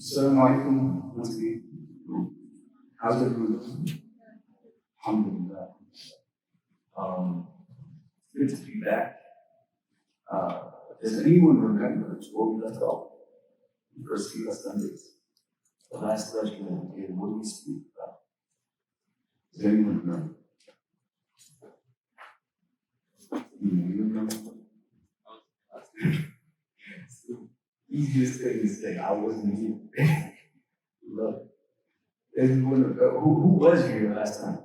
Assalamu alaikum. Once again, how's everyone doing? Alhamdulillah. Good to be back. Does anyone remember where we left off? The first Seerah Sundays. The last lecture that we did, what did we speak about? Does anyone remember? You remember? It's the easiest thing to say. I wasn't here. Love it. Anyone, who was here last time?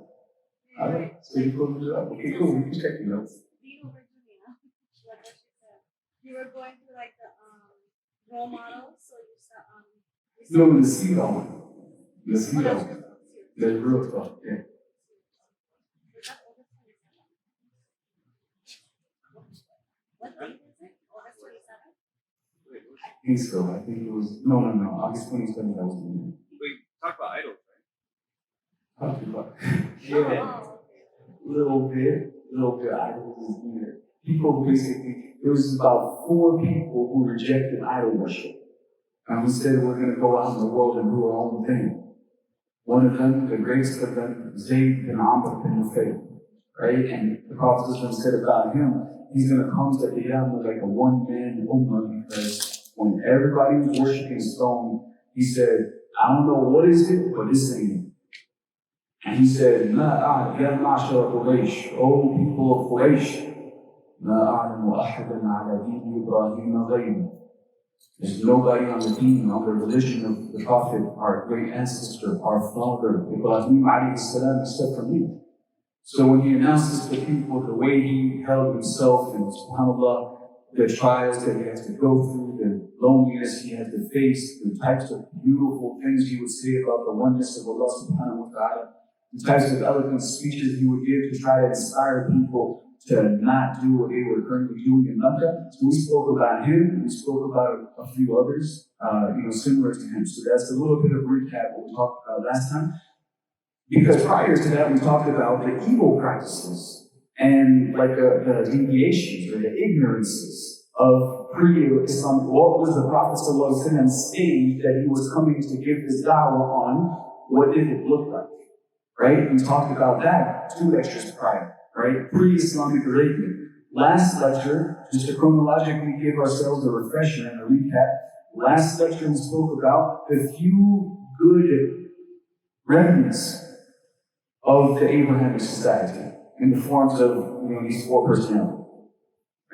All right, so you pulled it up. Okay, cool. We can check your notes. You were going through like the role models, so you saw No, the Seerah one. The Seerah one. The real stuff, yeah. What date is it? August 27th? I think so. I think it was, no. August 27th, that was the year. Wait, talk about idols, right? Talked about yeah. Little bit. Idols is weird. People basically, there was about 4 people who rejected idol worship. And we said we're going to go out in the world and do our own thing. One of them, the greatest of them, Zayd bin Amr bin Nufayl, right? And the Prophet said about him, he's going to come to the Qiyamah like a one-man ummah, because when everybody was worshiping stone, he said, I don't know what is it, but this ain't it. And he said, Ya ma'ashara Quraysh, O people of Quraysh, there's nobody on the deen, on the religion of the Prophet, our great ancestor, our father, Ibrahim alayhi salam, except for me. So when he announces to people the way he held himself, and subhanAllah, the trials that he has to go through, the loneliness he had to face, the types of beautiful things he would say about the oneness of Allah subhanahu wa ta'ala, the types of eloquent speeches he would give to try to inspire people to not do what they were currently doing in Mecca. So we spoke about him, we spoke about a few others, similar to him. So that's a little bit of recap what we talked about last time. Because prior to that, we talked about the evil practices and like the deviations or the ignorances of pre-Islam. What was the Prophet ﷺ stage that he was coming to give his da'wah on? What did it look like? Right? We talked about that 2 lectures prior. Right? Pre-Islamic Arabia. Last lecture, just to chronologically give ourselves a refresher and a recap, last lecture we spoke about the few good remnants of the Abrahamic society in the forms of these 4 personalities.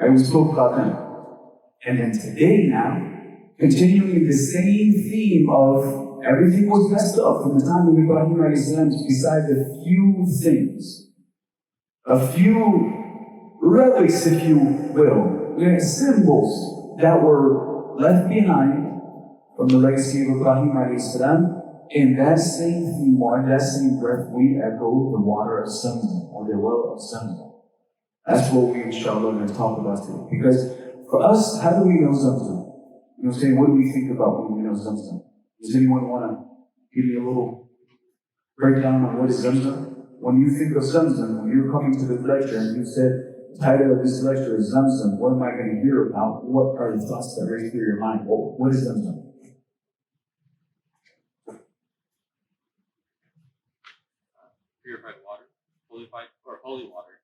Right? We spoke about them. And then today now, continuing the same theme of everything was messed up from the time of Ibrahim alayhi salam, besides a few things. A few relics, if you will, symbols that were left behind from the legacy of Ibrahim alayhi salam. In that same theme, or in that same breath, we echo the water of Zamzam, or the well of Zamzam. That's what we, inshallah, are going to talk about today. Because for us, how do we know Zamzam? You know what I'm saying? What do we think about when we know Zamzam? Does anyone want to give me a little breakdown on what is Zamzam? When you think of Zamzam, when you're coming to this lecture and you said, the title of this lecture is Zamzam, what am I going to hear about? What are the thoughts that race through your mind? What is Zamzam? Purified water, holy water.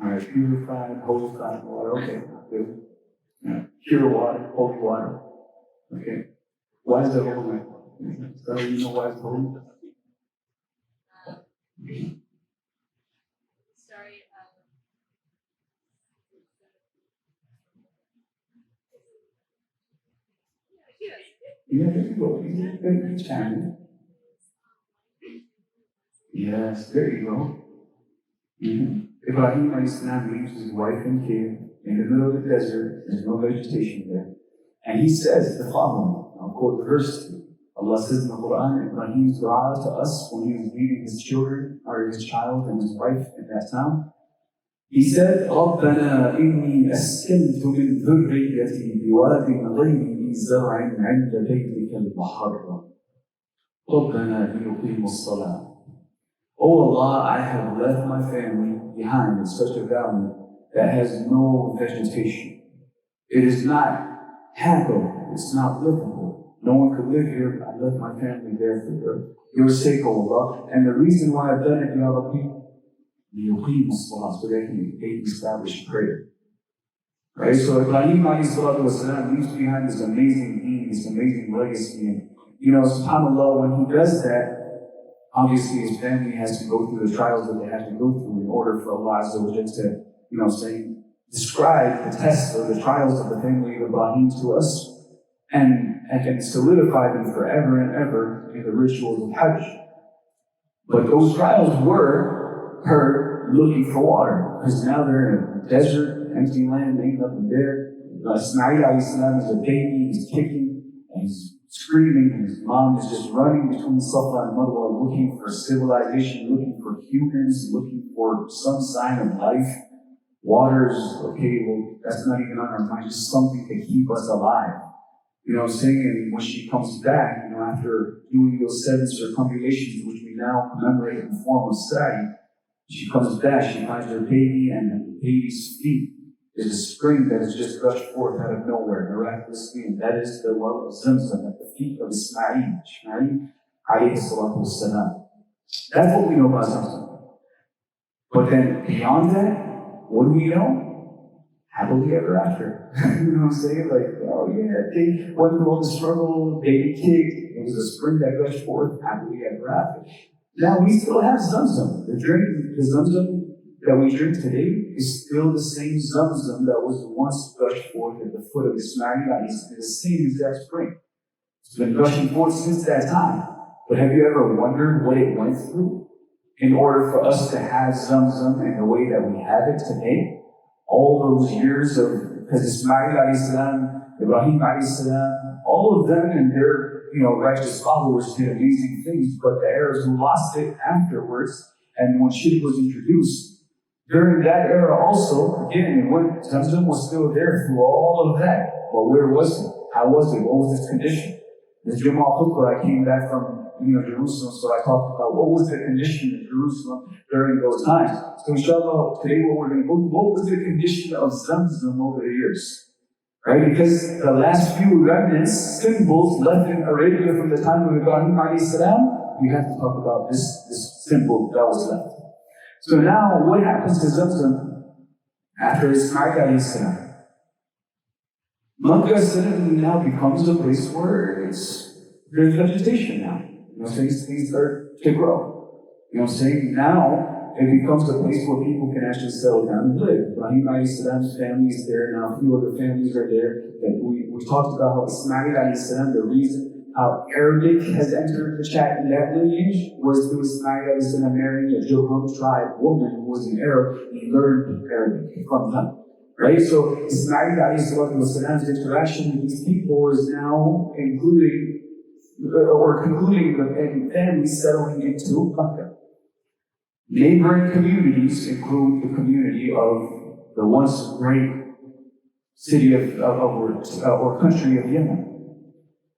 All right, purified, holified water. Okay, good. Yeah. Pure water, holy water. Okay. Why is that holy? So you know why it's holy? Sorry. Yeah, there you go. Good channel. Yes, there you go. Ibrahim alayhi salam leaves his wife and kid in the middle of the desert. There's no vegetation there. And he says the following. I'll quote the verse to you. Allah says in the Quran, Ibrahim's dua to us when he was leaving his children, or his child and his wife in that town. He said, رَبَّنَا إِنِّي أَسْكَنْتُ مِنْ ذُرِّيَّتِي بِوَادٍ غَيْرِ ذِي زَرْعٍ عِنْدَ بَيْتِكَ الْمُحَرَّمِ رَبَّنَا لِيُقِيمُوا الصَّلَاةَ. Oh Allah, I have left my family behind in such a valley that has no vegetation. It is not habitable, it's not livable. No one could live here. I left my family there for your sake, O Allah. And the reason why I've done it, Ya Rabbi, ليقيموا الصلاة, so they can establish prayer. Right? So Ibrahim والسلام, leaves behind this amazing deen, this amazing legacy. And, subhanAllah, when he does that, obviously his family has to go through the trials that they have to go through in order for Allah Azza wa Jalla to, describe the tests or the trials of the family of Ibrahim to us and can solidify them forever and ever in the rituals of Hajj. But those trials were her looking for water, because now they're in a desert, empty land, ain't nothing there. Ismail alayhi salam is a baby, he's kicking, and he's screaming, and his mom is just running between Safa and Marwa, looking for civilization, looking for humans, looking for some sign of life. Water's, okay, well, that's not even on our mind, just something to keep us alive. You know what I'm saying? And when she comes back, after doing those 7 circumambulations, which we now commemorate in the form of Sa'i, she comes back, she finds her baby, and at the baby's feet is a spring that has just gushed forth out of nowhere, miraculously, and that is the well of Zamzam at the feet of Ismail alayhi salatu wassalam. That's what we know about Zamzam. But then beyond that, what do we know? Happily ever after. You know what I'm saying? Like, oh yeah, they went through all the struggle, baby kicked, it was a spring that gushed forth, happily ever after. Now we still have Zamzam. The Zamzam that we drink today is still the same Zamzam that was once gushed forth at the foot of Ismail. It's the same exact spring. It's been gushing forth since that time. But have you ever wondered what it went through in order for us to have Zamzam in the way that we have it today? All those years of, because Ismail alayhi salam, Ibrahim alayhi salam, all of them and their righteous followers did amazing things, but the Arabs who lost it afterwards, and when shirk was introduced, during that era also, again, when Zamzam was still there through all of that, but where was it? How was it? What was its condition? This Jummah Khutbah, I came back from Jerusalem, so I talked about what was the condition of Jerusalem during those times. So inshallah, today what we're going to go through, what was the condition of Zamzam over the years? Right? Because the last few remnants, symbols left in Arabia from the time of Ibrahim alayhi salam, we have to talk about this symbol that was left. So now, what happens to Zamzam after Ismail alayhi salam? Makkah suddenly now becomes a place where there's vegetation now. Things start to grow. Now it becomes a place where people can actually settle down and live. Ibrahim alayhi salam's family is there now. A few other families are there. That we talked about how Ismail alayhi salam, the reason how Arabic has entered the chat in that lineage was through Ismail alayhi salam marrying a Jurhum tribe woman who was an Arab. He learned Arabic from them. Right? So Ismail alayhi salam's interaction with these people is now concluding the families settling into Makkah. Neighboring communities include the community of the once great city or country of Yemen.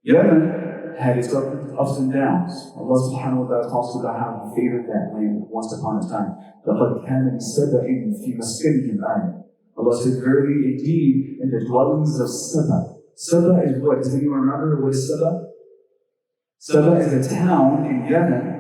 Yemen had its ups and downs. Allah subhanahu wa ta'ala talks about how He favored that land once upon a time. لَقَدْ كَانَ لِسَبَإٍ فِي مَسْكَنِهِمْ آيَةٌ. Allah said, verily indeed, in the dwellings of Saba. Saba is what? Does anyone remember what is Saba? Saba is a town in Yemen.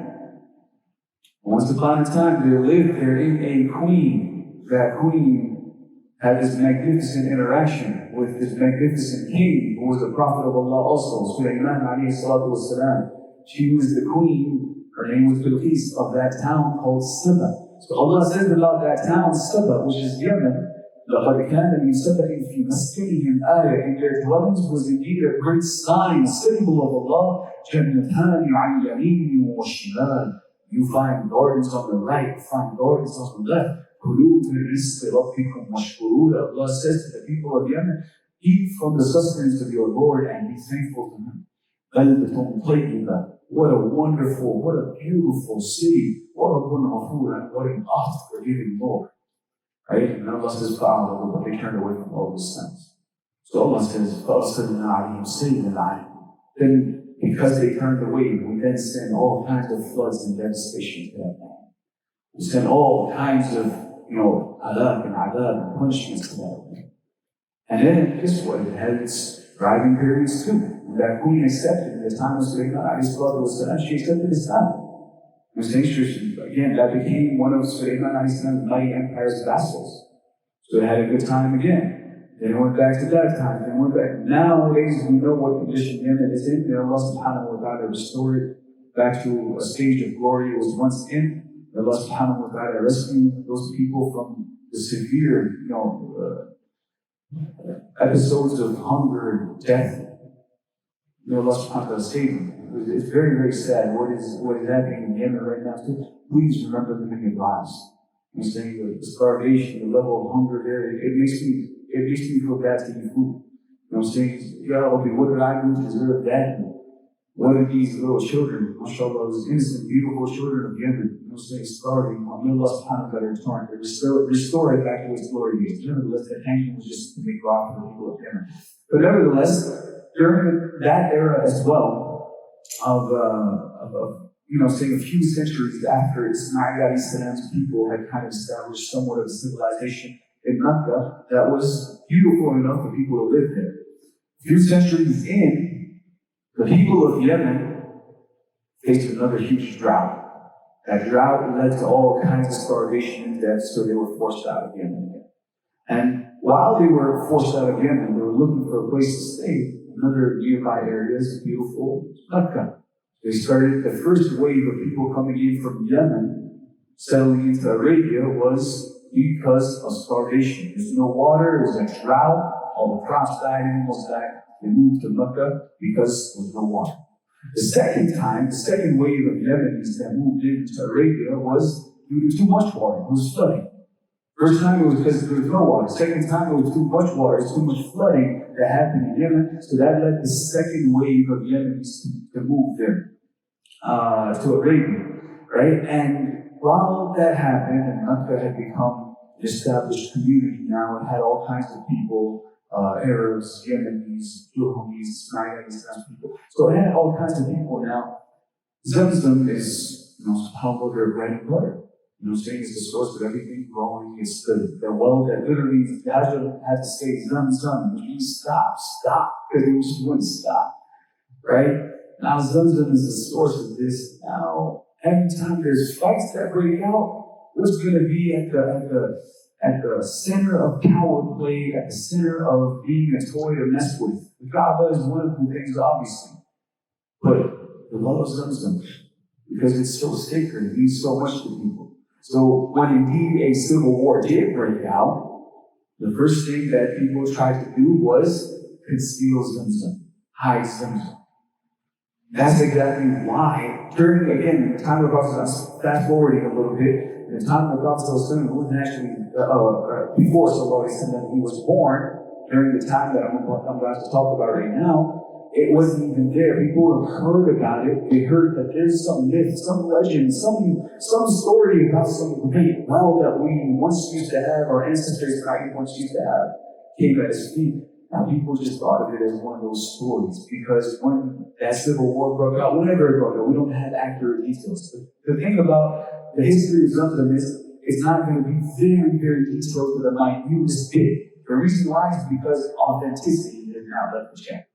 Once upon a time, there lived therein a queen. That queen had this magnificent interaction with this magnificent king, who was a prophet of Allah also, Sulaiman alayhi salatu wasalam. She was the queen, her name was Bilqis, of that town called Saba. So Allah says about that town, Saba, which is Yemen, لَقَدْ كَانَ لِسَبَإٍ فِي مَسْكَنِهِمْ آيَةٌ. In their dwellings was indeed a great sign, symbol of Allah. جَنَّتَانِ عَنْ يَمِينٍ وَشِمَالٍ. You find gardens on the right, you find gardens on the left. كُلُوا مِنْ رِزْقِ رَبِّكُمْ وَاشْكُرُوا. Allah says to the people of Yemen, eat from the sustenance of your Lord and be thankful to Him. بَلْدَةٌ طَيِّبَةٌ. What a wonderful, what a beautiful city. وَرَبٌّ غَفُورٌ, and what an oft forgiving Lord. Right? And Allah says, but they turned away from all those sins. So Allah says, فَأَرْسَلْنَا عَلَيْهِمْ سَيْلَ الْعَرِمِ. Then, because they turned away, we then send all kinds of floods and devastation to that land. We send all kinds of, halak and adab and punishments to that land. And then, guess what? It had its driving periods too. And that queen accepted it. The time was Suleiman alayhi salatu wasalam, she accepted Islam. It was interesting. Again, that became one of Suleiman alayhi salam's mighty empire's vassals. So they had a good time again. Then went back to that time. Then went back. Nowadays, we know what condition Yemen is in. And Allah subhanahu wa ta'ala restored it back to a stage of glory it was once in. And Allah subhanahu wa ta'ala rescued those people from the severe, episodes of hunger and death. May Allah subhanahu wa ta'ala save them. It's very, very sad what is happening in Yemen right now. So please remember them in your lives. I'm saying the starvation, the level of hunger there, it makes me feel bad to eat food. I'm saying, Ya Rabbi, what did I do to deserve that? What are these little children, mashallah, those innocent, beautiful children of Yemen, saying starving, may Allah subhanahu wa ta'ala restore it back to its glory days. Nevertheless, that tension was just to make rock for the people of Yemen. But nevertheless, during that era as well, saying a few centuries after Ismail alayhi salam's people had kind of established somewhat of a civilization in Mecca that was beautiful enough for people to live there. A few centuries in, the people of Yemen faced another huge drought. That drought led to all kinds of starvation and death, so they were forced out of Yemen. And while they were forced out of Yemen, they were looking for a place to stay. Another nearby area is beautiful Mecca. They started, the first wave of people coming in from Yemen, settling into Arabia, was because of starvation. There's no water, there's a drought, all the crops died, animals died. They moved to Mecca because there was no water. The second wave of Yemenis that moved into Arabia was due to too much water. It was flooding. First time it was because there was no water. Second time it was too much water. It's too much flooding that happened in Yemen. So that led the second wave of Yemenis to move there, to Arabia, right? And while that happened, and Mecca had become an established community now, it had all kinds of people, Arabs, Yemenis, Jurhomis, Ismailis, people. So it had all kinds of people now. Zamzam is, subhanAllah, their bread and butter. Saying it's the source of everything growing. It's the well that literally Hajar had to say, Zamzam, which means stop, because it just wouldn't stop, right? Now Zamzam is the source of this. Now, every time there's fights that break out, what's going to be at the center of power play, at the center of being a toy to mess with? The Kaaba is one of the things, obviously, but the love of Zamzam, because it's so sacred, it means so much to people. So when indeed a civil war did break out, the first thing that people tried to do was conceal Zamzam, hide Zamzam. That's exactly why, during, again, the time of the Prophet, fast forwarding a little bit, the time of the Prophet wasn't actually, before he was born, during the time that I'm about to talk about right now, it wasn't even there. People have heard about it. They heard that there's some myth, some legend, some story about some great well that we once used to have, our ancestors once used to have, came at his feet. Now people just thought of it as one of those stories because when that civil war broke out, whenever it broke out, we don't have accurate details. The thing about the history of Zamzam is it's not going to be very, very detailed to the minutest bit. The reason why is because authenticity is now left to check.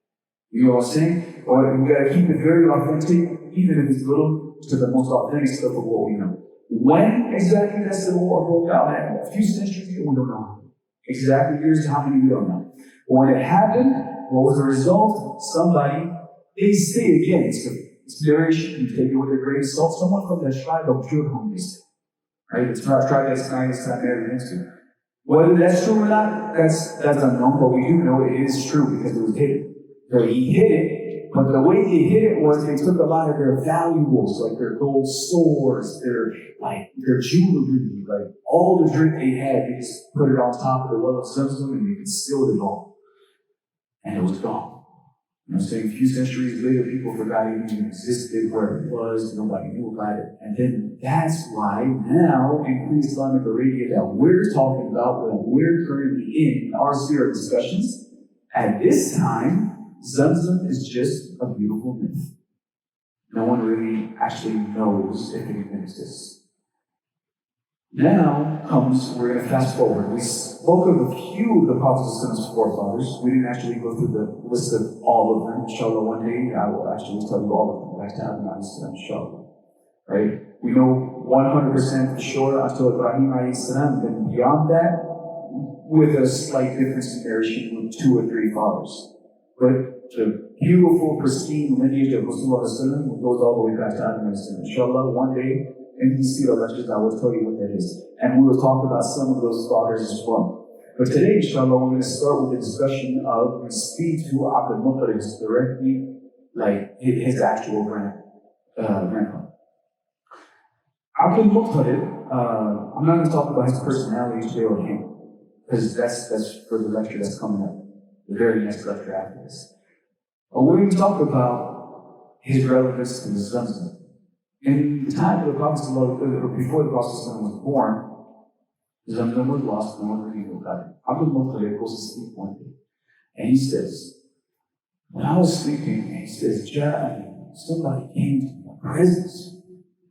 You know what I'm saying? Or we gotta keep it very authentic, even if it's little, to the most authentic stuff of what we know. When exactly that civil war broke out, a few centuries ago, we don't know. Exactly years, how many, we don't know. But when it happened, what was the result? Somebody, they say again, it's narration, you take it with a grain of salt, someone from the tribe of Jurhum, they say. Right? It's not a tribe that's not married into. Whether that's true or not, that's unknown, but we do know it is true because it was hidden. So he hid it, but the way they hid it was they took a lot of their valuables, like their gold swords, their jewelry, like all the drink they had, they just put it on top of the well of Zamzam and they concealed it all. And it was gone. I'm saying a few centuries later, people forgot it even existed, where it was, nobody knew about it. And then that's why now in pre-Islamic Arabia that we're talking about, what we're currently in our Seerah discussions, at this time, Zamzam is just a beautiful myth. No one really actually knows if it even exists. Now comes, we're going to fast forward. We spoke of a few of the Prophet's forefathers. We didn't actually go through the list of all of them. Inshallah, one day I will actually tell you all of them. Back to Adam alayhi salam, inshallah. Right? We know 100% for sure until Ibrahim alayhi salam. Then beyond that, with a slight difference in narration with 2 or 3 fathers. But the beautiful, pristine lineage of Rasulullah goes all the way back to Adam alayhi salam. Inshallah, one day, in these Seerah lectures, I will tell you what that is. And we will talk about some of those fathers as well. But today, inshallah, we're going to start with the discussion of the speed to Abdul Muttalib, directly like his actual grandfather. Abdul Muttalib, I'm not going to talk about his personality today or him, because that's for the lecture that's coming up, the very next lecture after this. But we're going to talk about his relevance to the Zamzam. In the time of the Prophet, or before the Prophet was born, Zamzam was lost, no one really knew about it. Abdul Muttalib goes to sleep one day, and he says, when I was sleeping, he says, somebody came to my presence.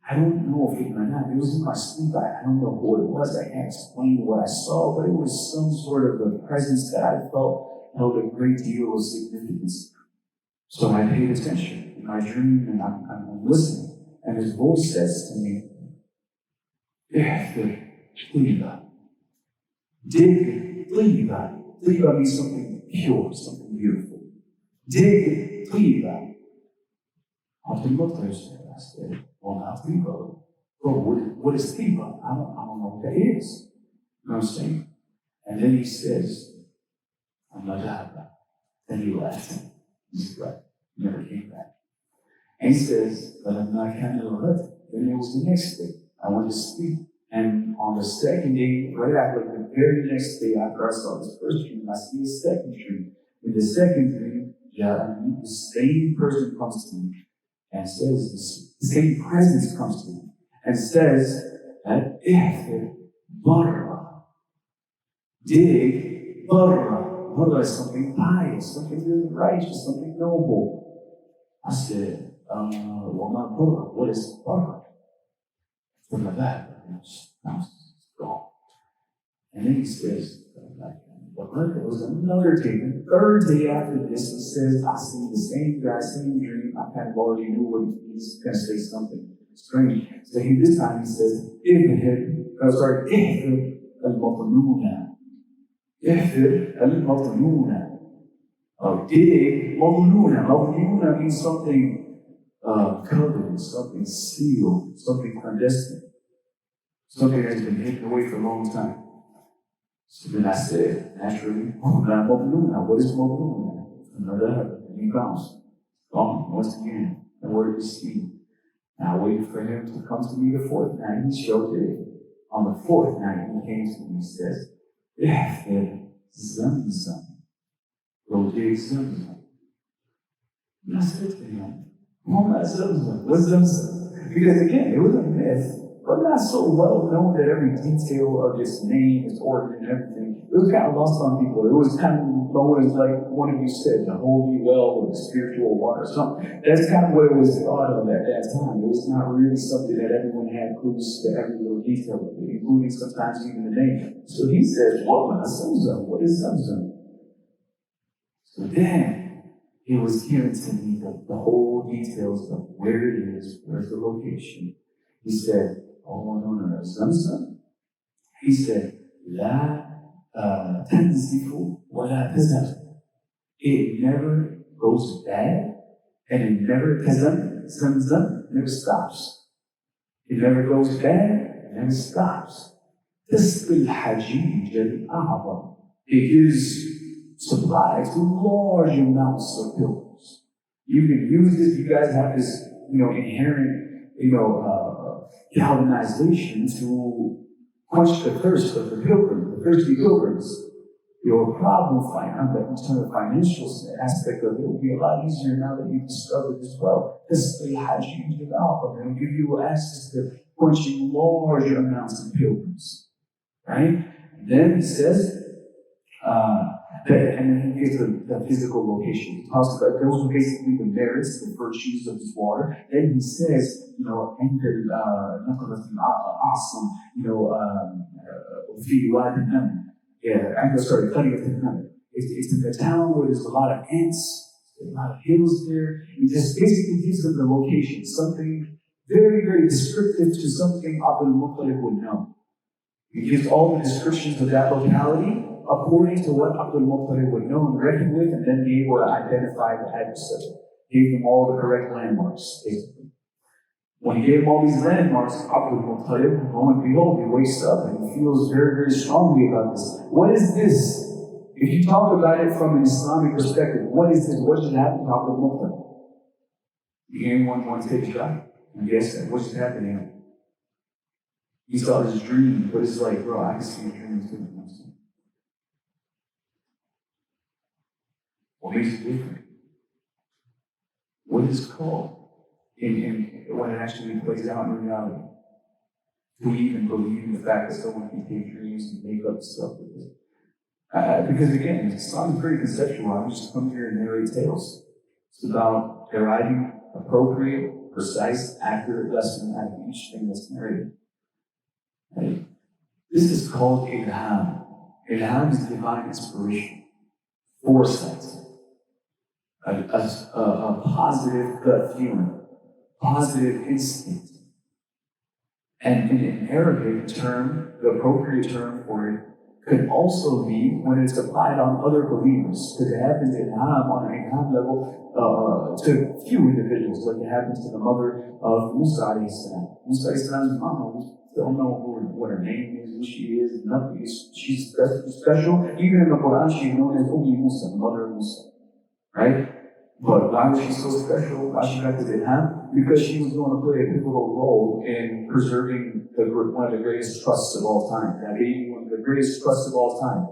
I don't know if it or not. It was in my sleep. I don't know who it was. I can't explain what I saw, but it was some sort of a presence that I felt held a great deal of significance. So I paid attention in my dream, and I'm listening. And his voice says to me, Tliba. Dig Tliba. Tliba means something pure, something beautiful. Dig Tliba. Abdul Muttalib said, I said, well, now Tliba. Bro, what is Tliba? I don't know what that is. You know what I'm saying? And then he says, Amadaba. Then he left. He's right. Never came back. And he says, then it was the next day. I went to sleep. And on the second day, right after the very next day after I saw this first dream, I see a second dream. In the second dream, the same person comes to me and says, the same presence comes to me and says that barra. Dig barra. Barra is something pious, something really righteous, something noble. I said, well, not barra. What is barra? From that. Gone. And then he says, but there was another day, the third day after this, he says, I see the same guy, same dream. I kind of already knew what he's going to say something strange. So this time he says, al-Matanuna. Al-Matanuna. Dig Matanuna. Matanuna means something covered, something sealed, something clandestine. Something that's been hidden away for a long time. So then I said, naturally, what is Mabluna? Another, and he bounced. Gone once again. The word is seen. Now I waited for him to come to me the fourth night. He showed it. On the fourth night, he came to me and says, Zamzam. Go dig Zamzam. And I said to him, what's Zamzam? What's Zamzam? Because again, it was a myth. But not so well known that every detail of its name, its origin, and everything. It was kind of lost on people. It was kind of known as, like one of you said, the holy well or the spiritual water or something. That's kind of what it was thought of at that time. It was not really something that everyone had clues to every little detail of it, including sometimes even the name. So he says, what is Zamzam? So then he was giving to me the whole details of where it is, where's the location. He said, oh, no, Zamzam. He said, La tanzifu wa la tazam. It never goes bad, and it never Zamzam never stops. It never goes bad, it never stops. Tasqi al-hajij al-a'zam. It gives supply to large amounts of pilgrims. You can use this, you guys have this, inherent, galvanization to quench the thirst of the pilgrim, the thirsty pilgrims. Your problem in terms of financial aspect of it will be a lot easier now that you've discovered as well. This is how you use it out. It will give you access to quenching large amounts of pilgrims. Right? And then he says, And then he gives the physical location. He talks about those are basically the merits, the virtues of this water. Then he says, and awesome, في واد النمل. قرية النمل. It's in the town where there's a lot of ants, a lot of hills there. He just basically gives them the location, something very, very descriptive to something Abdul Muttalib would know. He gives all the descriptions of that locality according to what Abdul Muttalib would know and reckon with, and then be able to identify the adversary. Gave them all the correct landmarks, basically. When he gave him all these landmarks, Abdul Muttalib, lo and behold, he wakes up and he feels very, very strongly about this. What is this? If you talk about it from an Islamic perspective, what is this? What should happen to Abdul Muttalib? Anyone want to take a shot? And guess that. What should happen to him? He saw this dream, but it's like, bro, I can see a dream too. What makes it different? What is it called? In when it actually plays out in reality. Do we even believe in the fact that someone can take dreams and make up stuff with it? Because again, Islam is very conceptual. I just come here and narrate tales. It's about deriving appropriate, precise, accurate lesson out of each thing that's narrated. Right? This is called ilham. Ilham is divine inspiration, foresight, a positive gut feeling, positive instinct. And in an Arabic term, the appropriate term for it could also be when it's applied on other believers. Because it happens ilham on an ilham level to few individuals, like it happens to the mother of Musa alayhi salam. Musa alayhi salam's mama, we don't know what her name is, who she is, nothing. She's special. Even in the Quran, she's known as Musa, the mother of Musa. Right? But why was she so special? Why she got this ilham? Because she was going to play a pivotal role in preserving one of the greatest trusts of all time. That baby, one of the greatest trusts of all time.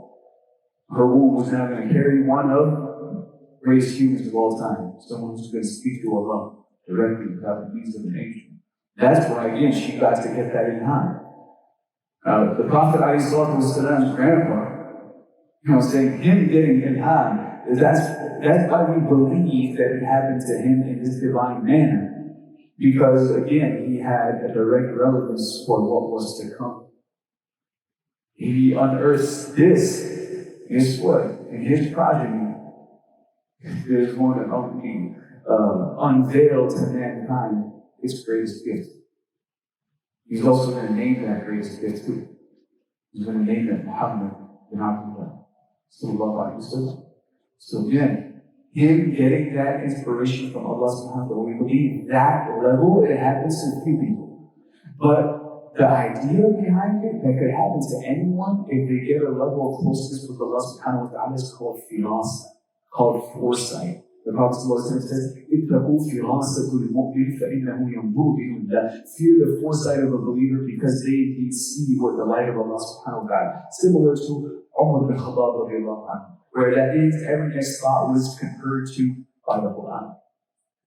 Her womb was now going to carry one of the greatest humans of all time. Someone who's going to speak to Allah directly without the means of an angel. That's why, again, she got to get that ilham. The Prophet ﷺ's grandpa, saying him getting ilham, that's why we believe that it happened to him in this divine manner. Because, again, he had a direct relevance for what was to come. He unearths this. Guess what? In his progeny, there's going to be unveiled to mankind its greatest gift. He's also going to name that greatest gift too. He's going to name it Muhammad bin Abdullah. So again, him getting that inspiration from Allah subhanahu wa ta'ala, we believe that level, it happens to few people. But the idea behind it, that could happen to anyone if they get a level of closeness with Allah subhanahu wa ta'ala, is called firasa, called foresight. The Prophet says, اتَّقُوا فِرَاسَةُ الْمُؤْمِنِ فَإِنَّهُ يَنْظُرُ بِهُ. Fear the foresight of a believer because they see what the light of Allah subhanahu wa ta'ala. Similar to Umar bin Khattab radiallahu anhu, where that is every next thought was conferred to by the Quran.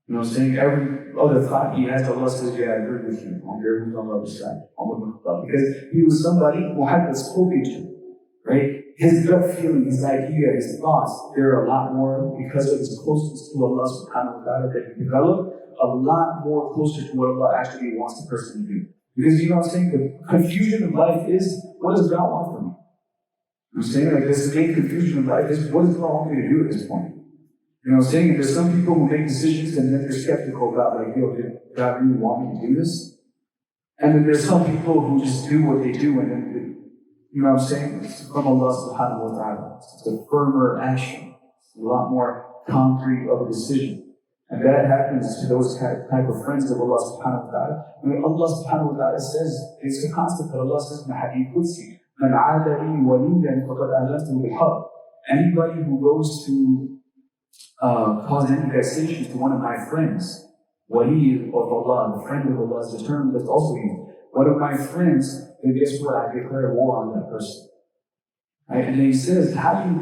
You know what I'm saying? Every other thought he has, Allah says, yeah, I agree with you. I'm very on the other side. Umar bin Khattab. Because he was somebody who had spoken to, right? His gut feeling, his idea, his thoughts, they're a lot more, because of his closeness to Allah subhanahu wa ta'ala, that he developed a lot more closer to what Allah actually wants the person to do. Because you know what I'm saying? The confusion of life is, what does God want from me? You know what I'm saying? Like, this main confusion of life is, what does God want me to do at this point? You know what I'm saying? And there's some people who make decisions and then they're skeptical about, like, yo, did God really want me to do this? And then there's some people who just do what they do and then you know what I'm saying? It's from Allah subhanahu wa ta'ala. It's a firmer action. It's a lot more concrete of a decision. And that happens to those type of friends of Allah subhanahu wa ta'ala. When Allah subhanahu wa ta'ala says, it's a concept that Allah says in the Hadith Qudsi, مَنْ عَادَ لِي وَلِيًّا فَقَدْ أَهْلَكْتُهُ بِالْحَرْبِ. Anybody who goes to cause any vexation to one of my friends, wali of Allah, the friend of Allah is the term that's also used. One of my friends, then guess what? I declare war on that person. Right? And then he says, how do you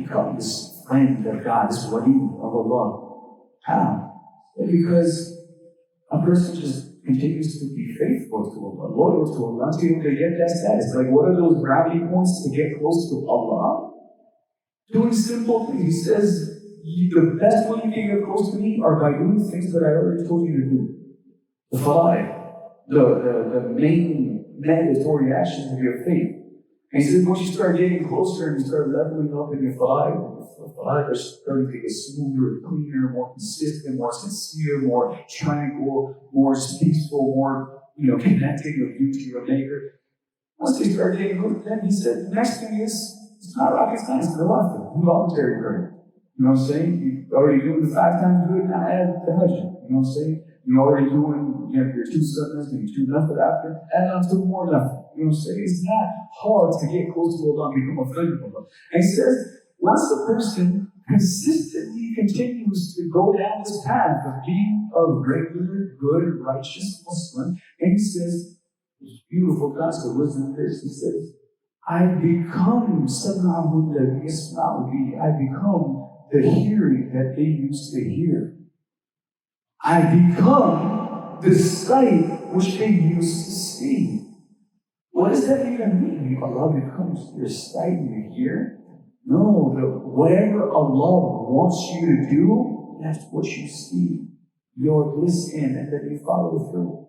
become this friend of God, this wali of Allah? How? Because a person just continues to be faithful to Allah, loyal to Allah until they get that status. Like, what are those gravity points to get close to Allah? Doing simple things. He says, the best way you can get close to me are by doing things that I already told you to do. The five, the main mandatory actions of your faith. And he says, once you start getting closer and you start leveling up in your five are starting to get smoother, cleaner, more consistent, more sincere, more tranquil, more peaceful, more, connecting with you to your maker. Once they start getting good, then he said, the next thing is, it's not rocket science, it's voluntary prayer. You know what I'm saying? You're already doing the 5 times good, now add the hajj. You know what I'm saying? You're already doing, your 2 sunnahs and your 2 nafil after, add on 2 more nafil. You know what I'm saying? It's not hard to get close to Allah and become a friend of Allah. And he says, once the person consistently continues to go down this path of being a regular, good, righteous Muslim, and he says, this beautiful gospel, listen to this, he says, I become sam'ahu alladhi yasma'u bihi. I become the hearing that they used to hear. I become the sight which they used to see. What does that even mean? Allah becomes your sight and your hearing? No, whatever Allah wants you to do, that's what you see. Your bliss in, and then you follow through.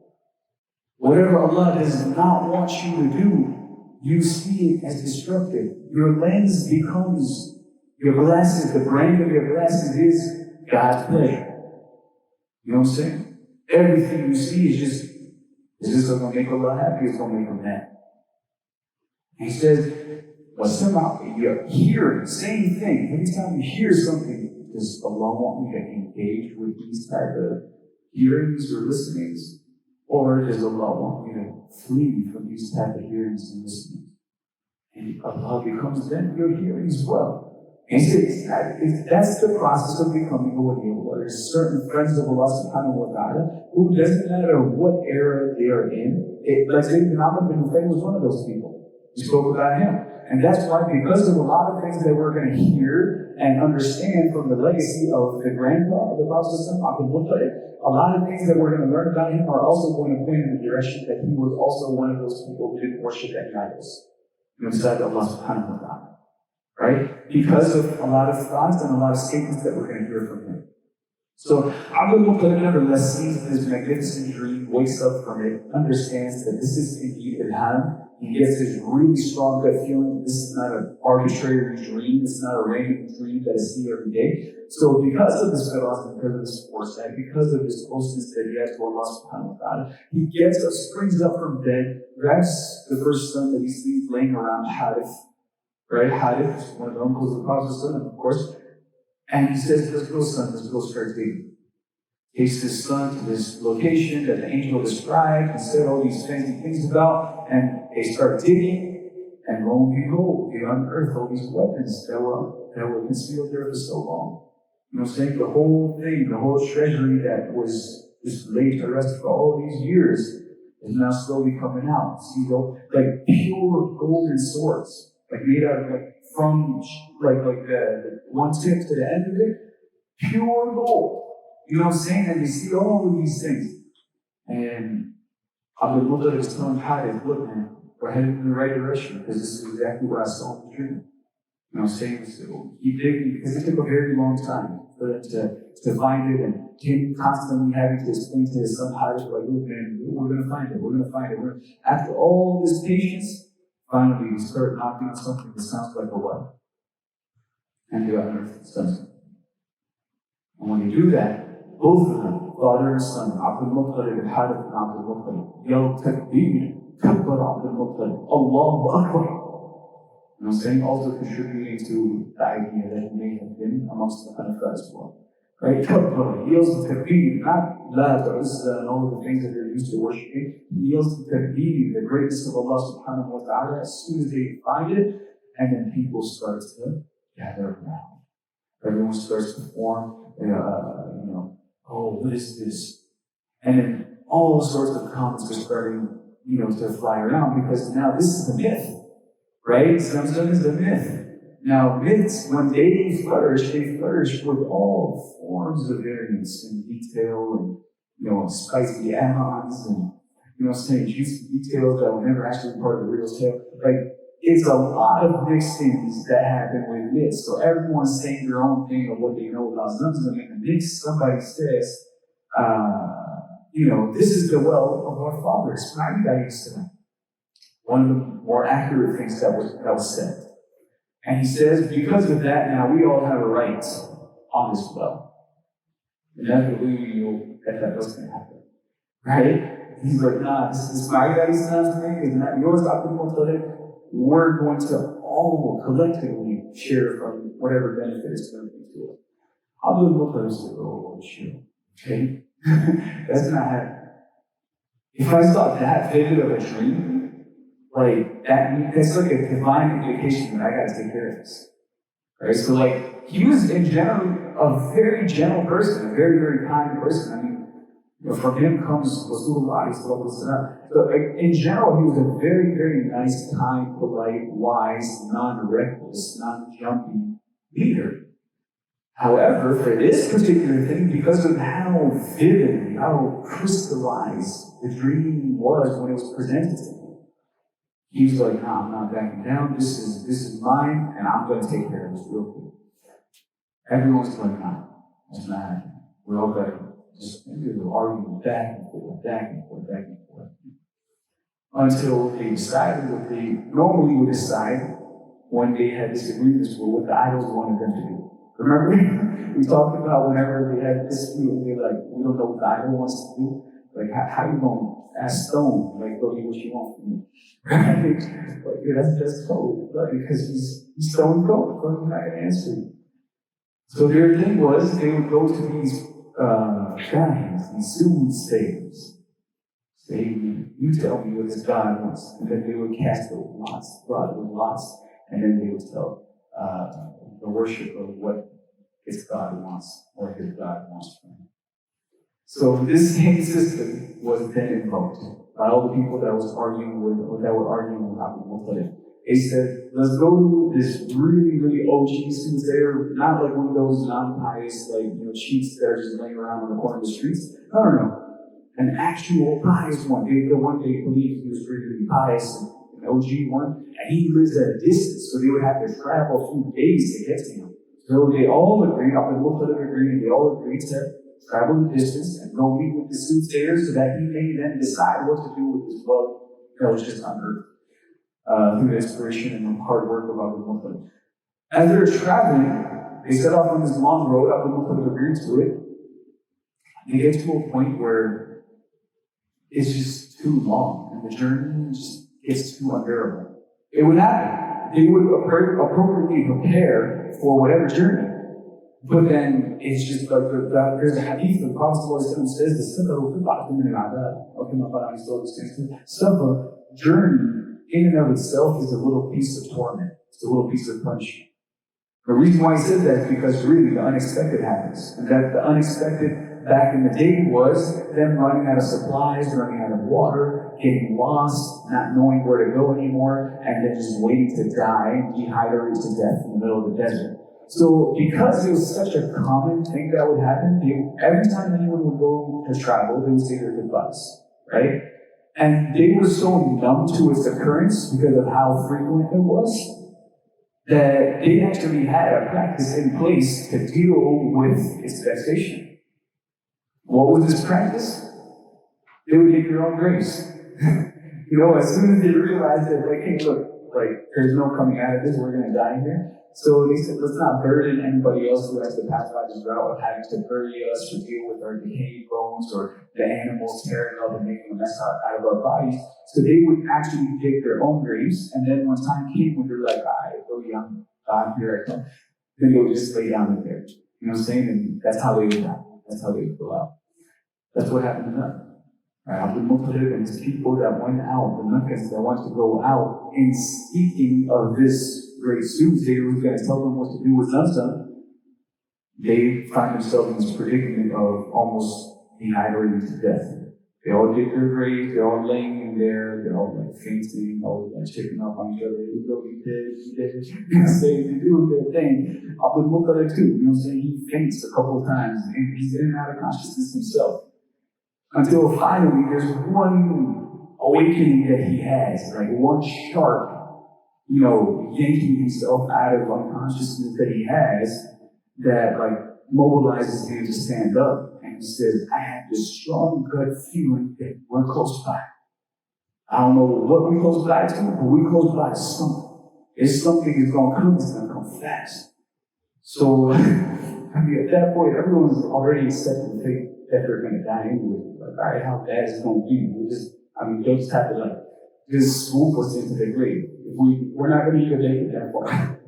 Whatever Allah does not want you to do, you see it as destructive. Your lens becomes your glasses. The brand of your glasses is God's pleasure. You know what I'm saying? Everything you see is just going to make Allah happy, it's going to make Him mad. He says, what's about your hearing? Same thing. Every time you hear something, does Allah want me to engage with these type of hearings or listenings? Or does Allah want me to flee from these type of hearings and listenings? And Allah becomes then your hearing as well. And he says, that's the process of becoming a wali of Allah. There's certain friends of Allah subhanahu wa ta'ala who doesn't matter what era they are in. Like Sayyidina Muhammad bin Hussein was one of those people. We spoke about him. And that's why, because of a lot of things that we're going to hear and understand from the legacy of the grandpa of the Prophet, a lot of things that we're going to learn about him are also going to point in the direction that he was also one of those people who didn't worship any idols. Inside Allah subhanahu wa ta'ala. Right? Because of a lot of thoughts and a lot of statements that we're going to hear from him. So Abdul Muttalib nevertheless sees this magnificent dream, wakes up from it, understands that this is indeed ilham. He gets this really strong gut feeling that this is not an arbitrary dream, it's not a random dream that I see every day. So because of this philosophy, because of this foresight, because of this closeness that he has to Allah subhanahu wa ta'ala, he gets up, springs up from bed, grabs the first son that he sees laying around, Harith, right? Harith, one of the uncles of the Prophet, of course. And he says, let's go, son, let's go start digging. Takes his son to this location that the angel described and said all these fancy things about, and they start digging, and lo and behold, they unearth all these weapons that were concealed there for so long. You know what I'm saying? The whole thing, the whole treasury that was just laid to rest for all these years is now slowly coming out. See, like pure golden swords, like made out of from the one tip to the end of it, pure gold. You know what I'm saying? And they see all of these things. And Abdul Muttalib is telling Harith, look man, we're heading in the right direction because this is exactly what I saw in the dream. You know what I'm saying? So keep digging because it took a very long time for them to find it, and him constantly having to explain to his son Harith, like, look man, we're going to find it, we're going to find it. After all this patience, finally we start knocking on something that sounds like a what? And they unearth something. And when you do that, both of them, father and son, Abdul Muttalib and Harith and Abdul Muttalib, yell takbir, kabbar Abdul Muttalib, Allahu Akbar. You know what I'm saying? Also contributing to the idea that he may have been amongst the Hanafa as well. Right? Kabbar, he yells the takbir, not Lat or Uzza and all of the things that they're used to worshiping. He yells the takbir, the greatness of Allah subhanahu wa ta'ala, as soon as they find it, and then people start to gather around. Everyone starts to form, oh, what is this? And then all sorts of comments are starting, to fly around because now this is the myth, right? Samsung is the myth. Now, myths, when they flourish with all forms of variance and detail and, spicy add-ons and, juicy details that were never actually part of the real tale. Like, it's a lot of mixed things that happen with this. So everyone's saying their own thing of what they know about Zamzam. In the mix, somebody says, this is the well of our fathers. That used to them. One of the more accurate things that was said. And he says, because of that, now we all have a right on this well. Inevitably, we know that was going to happen. Right? He's like, nah, this is my guy's thing, it's not yours, we're going to all collectively share from whatever benefit is going to be to it. I'll do what others to go, sure. Okay? That's not happening. If I saw that vivid of a dream, like that's like a divine indication that I gotta take care of this. Right? So like he was in general a very gentle person, a very, very kind person. I mean, from him comes Rasulullah. So in general, he was a very, very nice, kind, polite, wise, non-reckless, non-jumpy leader. However, for this particular thing, because of how vivid, how crystallized the dream was when it was presented to him, he was like, nah, I'm not backing down. This is mine, and I'm going to take care of this real quick. Everyone's like, nah, that's not happening. We're all better. Just arguing back and forth, back and forth, back and forth. Until they decided what they normally would decide when they had disagreements with what the idols wanted them to do. Remember, we talked about whenever they had dispute, they're like, we don't know what the idol wants to do. Like, how you going to ask stone, like, go do what you want from me? Right? Like, that's cold, right? Because he's stone cold, he's not going to answer you. So their thing was, they would go to these guys, these soothsayers. You tell me what this God wants. And then they would cast the lots, and then they would tell the worship of what his God wants, or his God wants from him. So this same system was then invoked by all the people that was arguing with, or that were arguing with Abu Muttalib. They said, let's go to this really, really OG soothsayer, not like one of those non-pious, cheats that are just laying around on the corner of the streets. No. An actual pious one. The one they believed he was really, really pious, an OG one, and he lives at a distance, so they would have to travel a few days to get to him. So they all agreed, Abu Muttalib agreed, and they all agreed to travel the distance and go meet with the soothsayer so that he may then decide what to do with his blood that was just unearthed. Through the inspiration and the hard work of Abu Muttalib. As they were traveling, they set off on this long road. Abu Muttalib agreed to it. They get to a point where it's just too long, and the journey just gets too unbearable. It would happen. They would appropriately prepare for whatever journey. But then it's just like there's a hadith, the Prophet says, the journey in and of itself is a little piece of torment. It's a little piece of punishment. The reason why he said that is because really the unexpected happens. And that the unexpected back in the day was them running out of supplies, running out of water, getting lost, not knowing where to go anymore, and then just waiting to die, dehydrated to death in the middle of the desert. So because it was such a common thing that would happen, every time anyone would go to travel, they would say their goodbyes, right? And they were so numb to its occurrence because of how frequent it was, that they actually had a practice in place to deal with its vexation. What was this practice? They would dig their own graves. As soon as they realized that, hey, look, there's no coming out of this, we're going to die here. So they said, let's not burden anybody else who has to pass by this route of having to bury us or deal with our decayed bones or the animals tearing up and making a mess out of our bodies. So they would actually dig their own graves, and then when time came when they're like, all right, go young, God, here I come, then they would just lay down in there. You know what I'm saying? And that's how they would die. That's how they would go out. That's what happened to them. Abu Muttalib and his people that went out, the Meccans that wanted to go out in speaking of this great soothsayer who's going to tell them what to do with Zamzam, they find themselves in this predicament of almost dehydrating to death. They all dig their graves, they're all laying in there, they're all fainting, all chipping up on each other. You go, you dead. They do their thing. Abu Muttalib too, he faints a couple of times, and he's in and out of consciousness himself. Until finally, there's one awakening that he has, one sharp, yanking himself out of unconsciousness that he has that like mobilizes him to stand up. And he says, I have this strong gut feeling that we're close by. I don't know what we're close by to, but we're close by to something. If something is going to come, it's going to come fast. So, at that point, everyone's already accepted the fate that they're going to die anyway. Like, all right, how bad is it going to be? They'll just have to just swoop us into the grave. We're not going to even make it that far.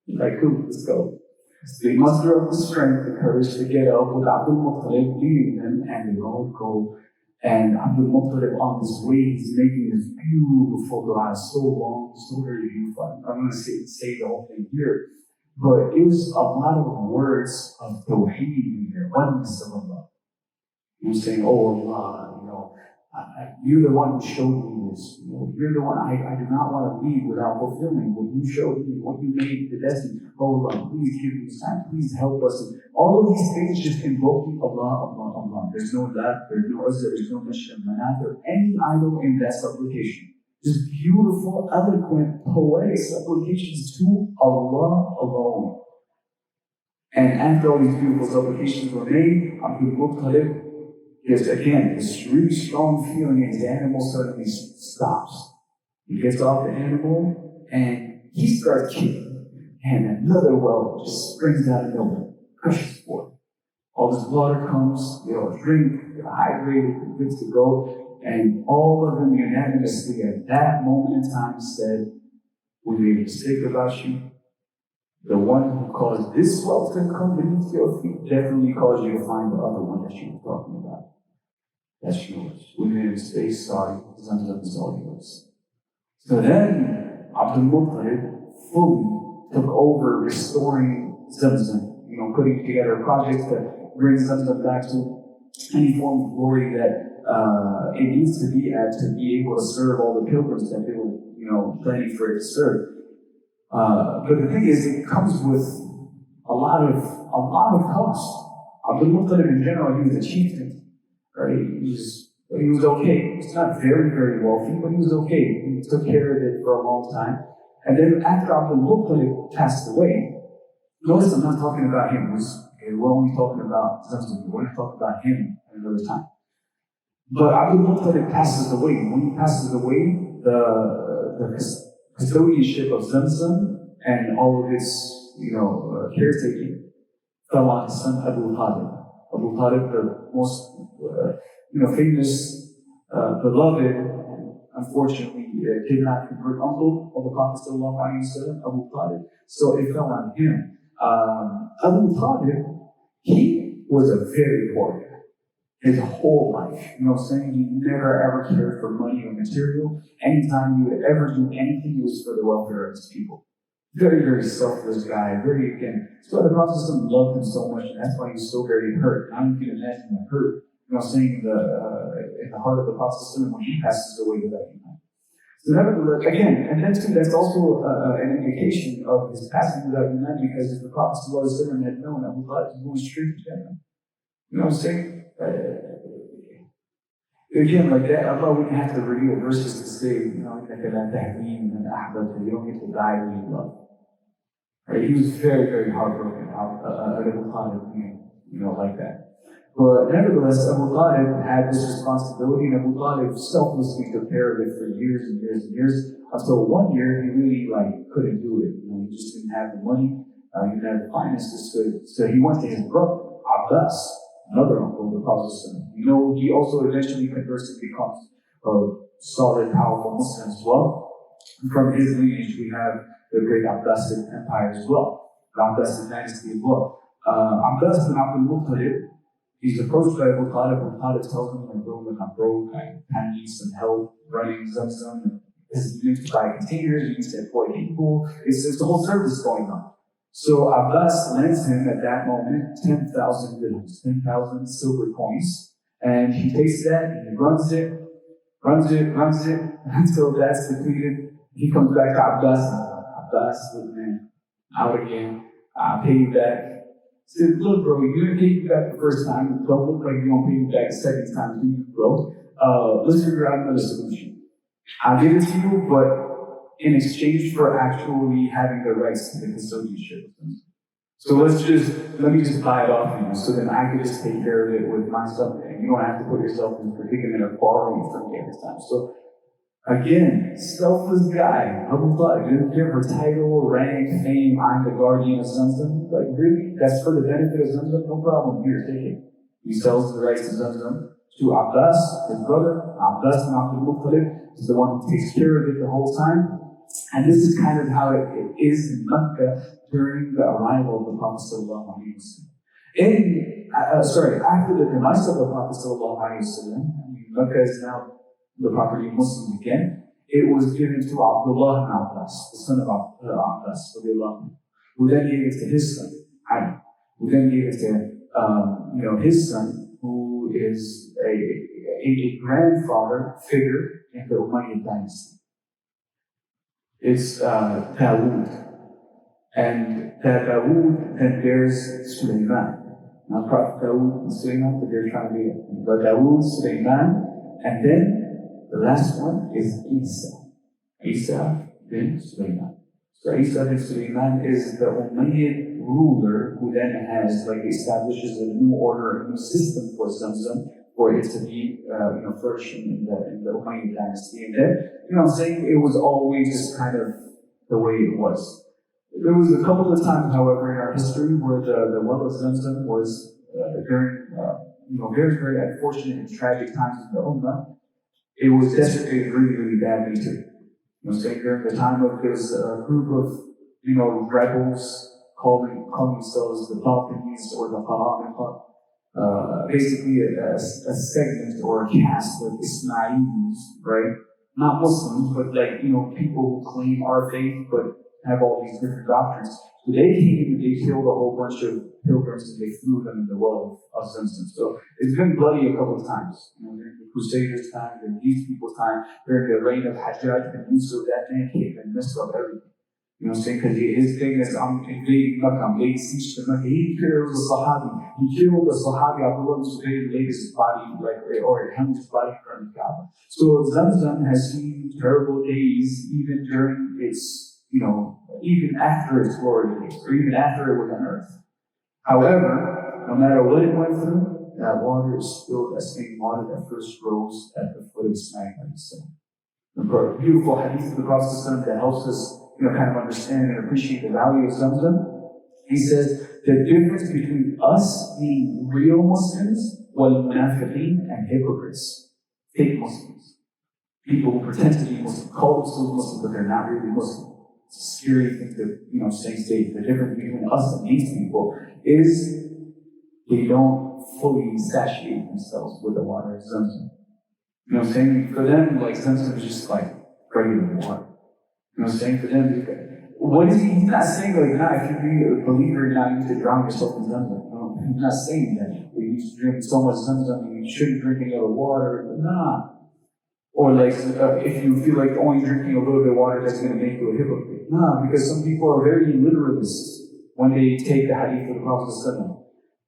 Like, cool, let's go. So they muster up the strength and courage to get up with Abdul Muttalib leading them, and they all go. And Abdul Muttalib on his way, he's making this beautiful dua, so long, so very beautiful. I'm going to say the whole thing here. But it was a lot of words of Tawheed in there, oneness of Allah. He was saying, oh Allah, you're the one who showed me this. You're the one I do not want to leave without fulfilling what you showed me, what you made the destiny. Oh Allah, please give me this time, please help us. And all of these things just invoking Allah, Allah, Allah. There's no Lat, there's no Uzza, there's no Mishra, Manat, or any idol in that supplication. Just beautiful, eloquent, poetic supplications to Allah alone. And after all these beautiful supplications were made, Abdul Muttalib gives again this really strong feeling, and the animal suddenly stops. He gets off the animal and he starts kicking. And another well just springs out of nowhere, crushes forth. All this water comes, they all drink, they're hydrated, they're good to go. And all of them unanimously at that moment in time said, we made a mistake about you. The one who caused this wealth to come beneath your feet definitely caused you to find the other one that you were talking about. That's yours. We made a mistake, sorry. Zamzam is all yours. So then, Abdul Muttalib fully took over restoring Zamzam, putting together projects that bring Zamzam back to any form of glory that it needs to be at to be able to serve all the pilgrims that they were, planning for it to serve. But the thing is, it comes with a lot of cost. Abdul Muttalib in general, he was a chieftain. Right? He was okay. He's not very, very wealthy, but he was okay. He took care of it for a long time. And then after Abdul Muttalib passed away, notice I'm not talking about him. We're only talking about Zamzam. We're going to talk about him at another time. But Abdul Muttalib passes away. When he passes away, the custodianship of Zamzam and all of its, caretaking fell on his son Abu Talib. Abu Talib, the most famous, beloved, and unfortunately did not convert uncle of the Prophet ﷺ, Abu Talib, so it fell on him. Abu Talib, he was a very poor guy. His whole life, he never ever cared for money or material. Anytime he would ever do anything, it was for the welfare of his people. Very, very selfless guy. So the Prophet loved him so much, and that's why he was so very hurt. Now you can imagine the hurt, in the heart of the Prophet when he passes away without Iman. So nevertheless, again, and then too, that's also an indication of his passing without Iman, because if the Prophet had known, Abu Talib was going straight to Jannah. You know what I'm saying? Again, like that, Allah wouldn't have to reveal verses to say, you don't get to die when you love. Right? He was very, very heartbroken about Abu Talib being, like that. But nevertheless, Abu Talib had this responsibility, and Abu Talib selflessly took care of it for years and years and years, until one year he really couldn't do it. He just didn't have the money, he didn't have the finances, so he went to his brother, Abbas, another uncle of the Prophet. He also eventually converts and becomes a solid, powerful Muslim as well. And from his lineage, we have the great Abbasid Empire as well, the Abbasid dynasty as well. Abbas bin Abdul Muttalib, he's approached by Abu Talib. Abu Talib tells him, I'm broke, I kind of need some help running Zamzam. You need to buy containers, you need to employ people. It's a whole service going on. So Abbas lends him at that moment 10,000 dirhams, 10,000 silver coins, and he takes that and he runs it until that's depleted. He comes back to Abbas. Abbas, look, man, out again. I'll pay you back. He said, look, bro, you didn't pay you back the first time. Don't look like you're going to pay me back the second time, do you, bro? Let's figure out another solution. I'll give it to you, but in exchange for actually having the rights to the custodianship of them. So let me just buy it off you, so then I can just take care of it with my stuff, and you don't have to put yourself in the predicament of borrowing from me every time. So again, selfless guy, Abu Bakr, didn't care for title, rank, fame, I'm the guardian of Zamzam. Like really? That's for the benefit of Zamzam? No problem, here, take it. He sells the rights to Zamzam to Abbas, his brother. Abbas bin Abdul Muttalib is the one who takes care of it the whole time. And this is kind of how it is in Mecca during the arrival of the Prophet Sallallahu Alaihi Wasallam. After the demise of the Prophet Sallallahu Alaihi Wasallam, Mecca is now the property of Muslims again. It was given to Abdullah ibn Abbas, the son of Abbas, who then gave it to his son, Ali, who then gave it to his son, who is a grandfather figure in the Umayyad dynasty. It's Dawood. And Dawood, then there's Sulaiman. Not Prophet Dawood and Sulaiman, but they're trying to be it. But Dawood, Sulaiman, and then the last one is Isa bin Sulaiman. So Isa bin Sulaiman is the Umayyad ruler who then establishes a new order, a new system for Zamzam, for it to be, flourishing in the Umayyad dynasty. And then, it was always just kind of the way it was. There was a couple of times, however, in our history where the well of Zamzam was during, very, very unfortunate and tragic times in the Ummah. It was desecrated really, really badly too. During the time of this group of, rebels calling themselves the Fatimids or the Fara'imah, basically a segment or a caste of Ismailis, right? Not Muslims, but people who claim our faith but have all these different doctrines. So they came and they killed a whole bunch of pilgrims and they threw them in the well of Zamzam. So it's been bloody a couple of times. During the Crusaders' time, during these people's time, during the reign of Hajjaj bin Yusuf, that man came and messed up everything. Because his thing is, I'm invading Mecca, I'm laying siege to Mecca. He killed the Sahabi. He killed the Sahabi, Abdullah bin Zubayr, laid his body, or hung his body in front of the Kaaba. So Zamzam has seen terrible days, even during its, even after its glory days, or even after it was unearthed. However, no matter what it went through, that water is still that same water that first rose at the foot of Ismail. The beautiful hadith of the Prophet that helps us kind of understand and appreciate the value of Zamzam. He says, the difference between us being real Muslims, munafiqeen, and hypocrites, fake Muslims, people who pretend to be Muslim, call themselves Muslim, but they're not really Muslim. It's a scary thing to, state. The difference between us and these people is they don't fully satiate themselves with the water of Zamzam. For them, Zamzam is just regular water. For them, what is he? He's not saying if you be a believer, now you need to drown yourself in Zamzam. No, he's not saying that. You need to drink so much Zamzam, you shouldn't drink any other water. Nah. Or if you feel like only drinking a little bit of water, that's going to make you a hypocrite. Nah, because some people are very literalists when they take the hadith of the Prophet.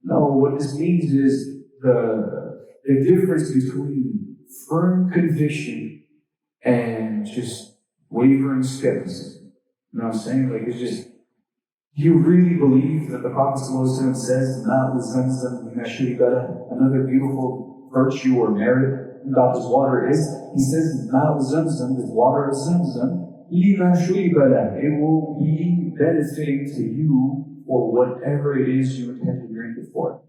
No, what this means is the difference between firm conviction and just wavering skepticism. It's just, you really believe that the Prophet says, another beautiful virtue or merit about this water is, he says, Ma'u Zamzam, this water of Zamzam, it will be benefiting to you for whatever it is you intend to drink it for.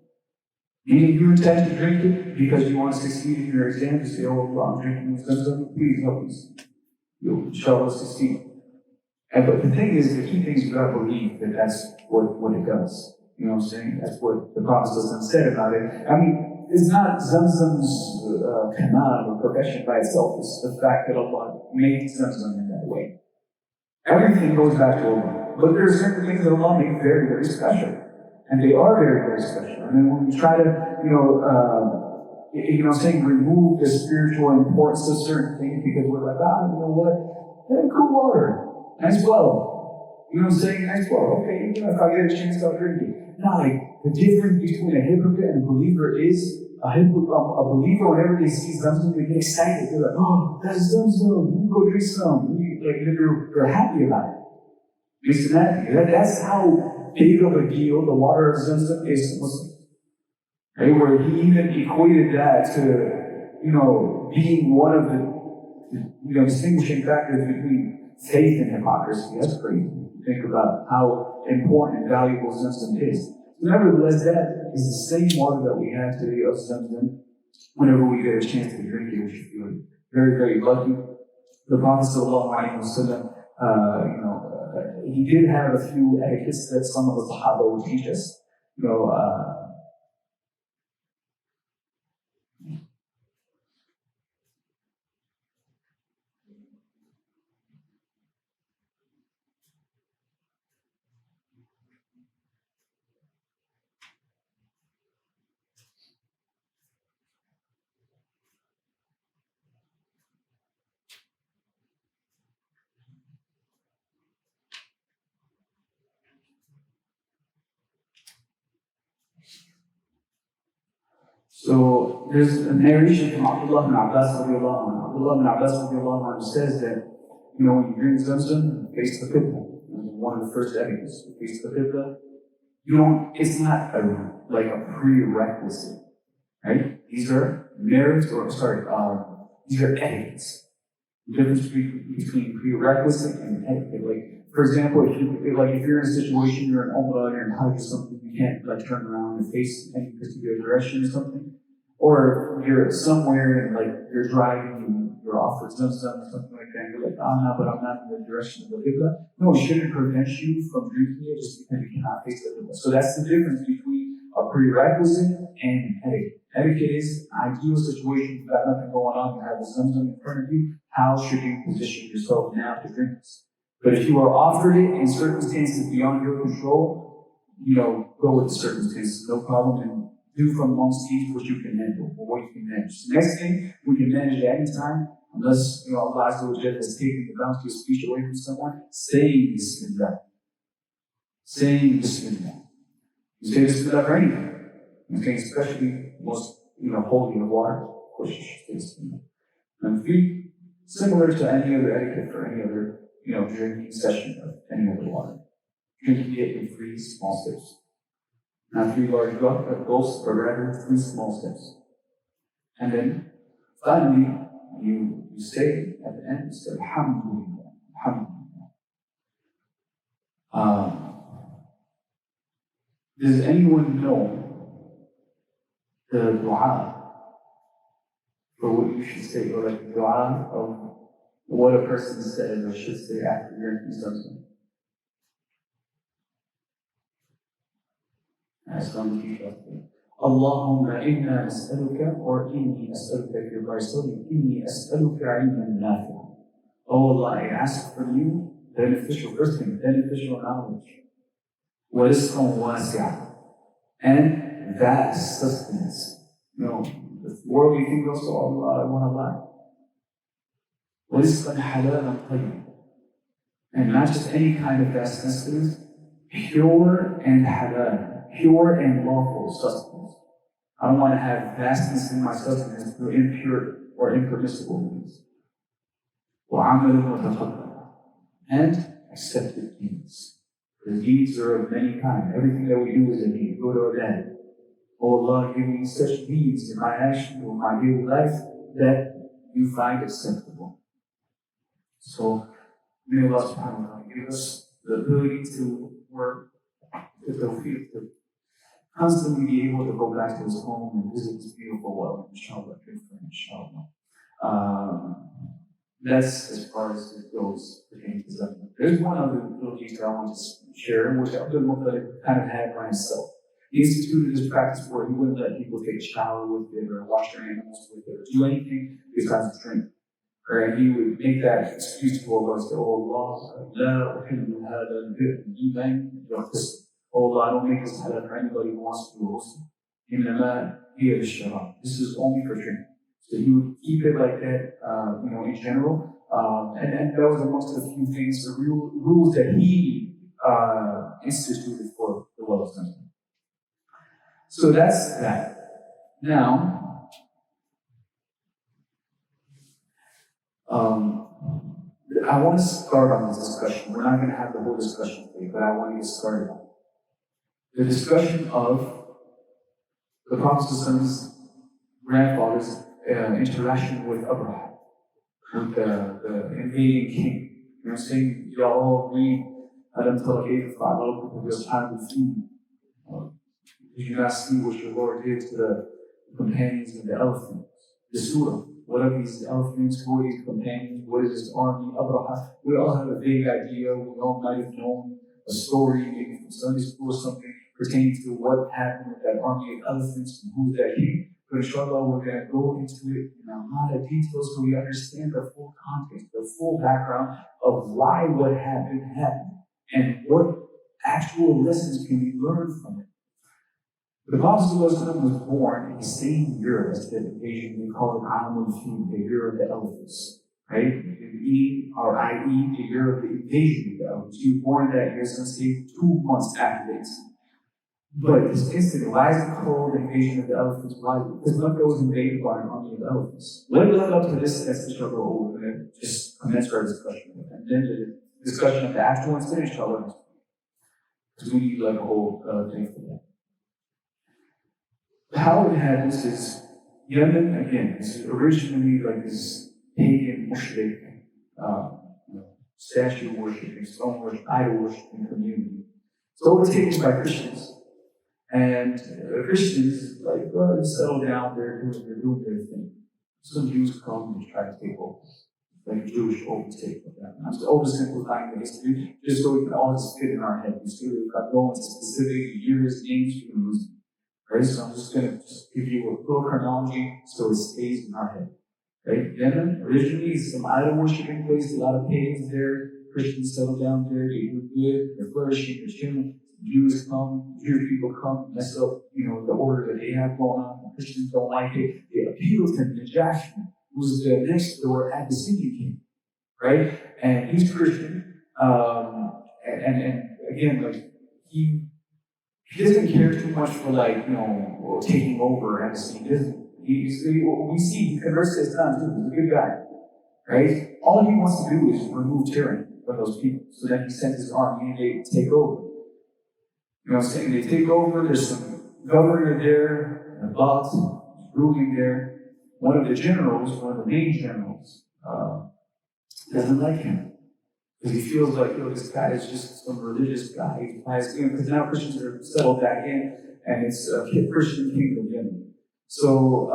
Meaning you intend to drink it because you want to succeed in your exam, to say, oh Allah, I'm drinking Zamzam, please help us. You'll inshallah succeed. But the thing is, the key thing is you gotta believe that that's what it does. That's what the Prophet said about it. It's not Zamzam's kamal or profession by itself. It's the fact that Allah made Zamzam in that way. Everything goes back to Allah. But there are certain things that Allah made very, very special. And they are very, very special. When we try to, remove the spiritual importance of certain things because we're like, cool water. Nice well. Nice well. Okay, if I get a chance, I'll drink it. No, the difference between a hypocrite and a believer is a believer, whenever they see Zamzam, they get excited. They're like, oh, that's Zamzam. You go drink some. you're happy about it. Makes them happy. That's how big of a deal the water of Zamzam is to Muslims. Right? Where he even equated that to, being one of the distinguishing factors between faith and hypocrisy. That's crazy. Think about how important and valuable Zamzam is. Nevertheless, that is the same water that we have today of Zamzam. Whenever we get a chance to drink it, we should feel very, very lucky. The Prophet ﷺ, he did have a few etiquettes that some of the Sahaba would teach us. So there's a narration from Abdullah ibn Abbas radiallahu anhu. Abdullah ibn Abbas radiallahu anhu says that, when you drink Zamzam, face the Qibla. One of the first etiquettes, face the Qibla. It's not like a prerequisite, right? These are these are etiquettes. The difference between prerequisite and etiquette. Like, for example, if you're in a situation, you're in Umrah, you're in Hajj or something, you can't turn around and face any particular direction or something. Or you're somewhere and you're driving and you're offered Zamzam or something like that, and you're like, no, but I'm not in the direction of the Qibla. No, it shouldn't prevent you from drinking it just because you cannot face the Qibla. So that's the difference between a prerequisite and etiquette. Etiquette is an ideal situation, you've got nothing going on, you have the Zamzam in front of you. How should you position yourself now to drink this? But if you are offered it in circumstances beyond your control, go with the circumstances, no problem, and do from amongst these what you can handle, or what you can manage. The next thing we can manage at any time, unless Allah Azza wa Jalla has taken the bounty of speech away from someone, saying Bismillah. Saying Bismillah. You say Bismillah for anything. Okay, especially the most holy of water, of course you should say Bismillah. And 3, similar to any other etiquette for any other drinking session of any other water. Drinking it in 3 small sips. Not 3 large gulps, but rather 3 small steps. And then, finally, you say at the end, you say, Alhamdulillah, Alhamdulillah. Does anyone know the dua for what you should say, or the dua of what a person says or should say after drinking something? Allahumma inna as'aluka, or inni as'aluka if you're Barcelona, inni as'aluka ilman nafi'a. Oh Allah, I ask from you beneficial knowledge. Wa rizqan wasi'a, and vast sustenance. The worldly thing goes to Allah, I want Allah. Wa rizqan halalan tayyib. And not just any kind of vast sustenance, pure and halal. Pure and lawful sustenance. I don't want to have vastness in my sustenance through impure or impermissible means. And accepted deeds. The deeds are of many kinds. Everything that we do is a deed, good or bad. Oh Allah, give me such deeds in my action or my daily life that you find acceptable. So, may Allah subhanahu wa ta'ala give us the ability to work with the tawfiq to constantly be able to go back to his home and visit this beautiful world, inshallah, inshallah. That's as far as it goes pertaining to Zamzam. There's one other little detail I want to share, which Abdul Muttalib kind of had by himself. He instituted this practice where he wouldn't let people take a shower with it or wash their animals with it or do anything besides drink. And he would make that excuse to Allah and say, Oh Allah, la uhillu hada al-bir, oh Allah, I don't make this halal for anybody who wants to do it. This is only for drink. So he would keep it like that, in general. And that was amongst the few things, the rules that he instituted for the well of Zamzam. So that's that. Now, I want to start on this discussion. We're not going to have the whole discussion today, but I want to get started on it. The discussion of the Prophet's grandfather's interaction with Abraham, with the invading king. You know what I'm saying? Y'all read Adam Talakay for time to feed. Did you not see what your Lord did to the companions of the elephants? The surah. What are these elephants? Who are these companions? What is this army? Abraham. We all have a vague idea. We all might have known a story, maybe from Sunday school or something, pertaining to what happened with that army of elephants and who's that king. But inshallah, we're going to go into it in a lot of details so we understand the full context, the full background of why what happened, and what actual lessons can we learn from it. The Prophet was born in the same year as the invasion. We call it Amul Fil, the year of the elephants, right? Or i.e., the year of the invasion of the elephants. He was born that year, so say 2 months after the incident. But this incident, why is it called the invasion of the elephants? Why? Because Mecca was invaded by an army of elephants. What led up to this struggle? We're going to just commence our discussion with, and then the discussion of the actual incident, inshallah, because we need like a whole thing for that. How it happens is Yemen, again, is originally like this pagan mushrik, statue worshiping, stone worship, idol worshiping community. So overtaken by Christians. And Christians, like, well, they settle down, they're doing their thing. Some Jews come and try to take over, like a Jewish overtake of that. I'm just oversimplifying the history, just so we can all just fit in our head. We still got going into specific years, names, you can lose them. Right? So I'm just going to give you a little chronology so it stays in our head. Right? Yemen, originally, some idol worshiping place, a lot of pagans there. Christians settle down there, they do good, they're flourishing, they're chilling. Jews come, Jewish people come, mess up, the order that they have going on. The Christians don't like it. They appeal to Najashi, who's the next door Abyssinian king, right? And he's Christian, and again, like he doesn't care too much for taking over Abyssinia. We see he converts his son too. He's a good guy, right? All he wants to do is remove tyranny from those people, so that he sends his army and they take over. You know what I'm saying? They take over, there's some governor there, and a boss ruling there. One of the generals, one of the main generals, doesn't like him. Because he feels like, this guy is just some religious guy. Because now Christians are settled back in, and it's a Christian kingdom Yemen. So,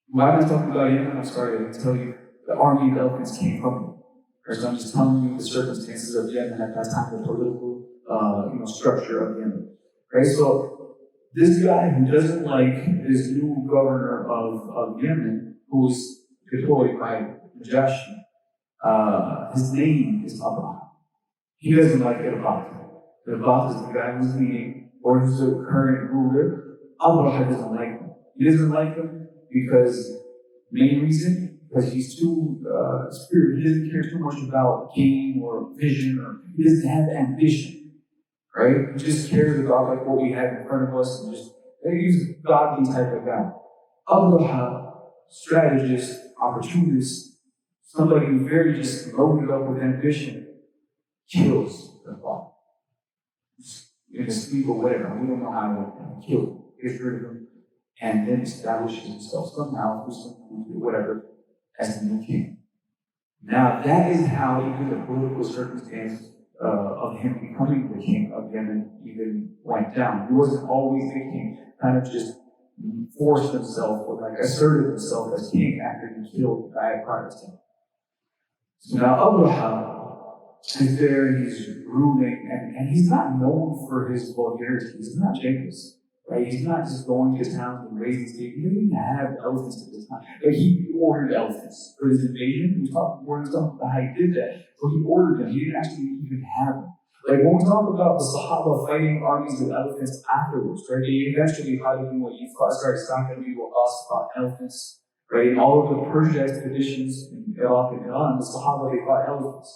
why am I talking about Yemen? I'm sorry to tell you, the army of elephants came from him. So I'm just telling you the circumstances of Yemen at that time, the political structure of Yemen. Right? So this guy who doesn't like this new governor of Yemen, who's deployed by Najashi, his name is Abraham. He doesn't like Abraham. Abraham is the guy who's leading, or who's the current ruler. Abraham doesn't like him. He doesn't like him because, main reason, because he's too spiritual. He doesn't care too much about gain or vision, or he doesn't have ambition. Right? He just cares about like what we have in front of us, and he's a godly type of guy. Abraham, strategist, opportunist, somebody who's very just loaded up with ambition, kills the father. In a sleep or whatever, we don't know how to kill him, gets rid of him, and then establishes himself somehow through some whatever as the new king. Now that is how even the political circumstance of him becoming the king of Yemen even went down. He wasn't always the king, kind of just forced himself or asserted himself as king after he killed the guy prior to him. So now Abraham is there and he's ruling, and he's not known for his vulgarity. He's not Jenkins, right? He's not just going to town and raising state. He didn't even have elephants at this time. He ordered elephants for his invasion. We talked about how he did that. So he ordered them. He didn't actually even have them. When we talk about the Sahaba fighting armies of elephants afterwards, right? They eventually started stocking people fought elephants, right? In all of the Persian expeditions in Iraq and Iran, the Sahaba, they fought elephants,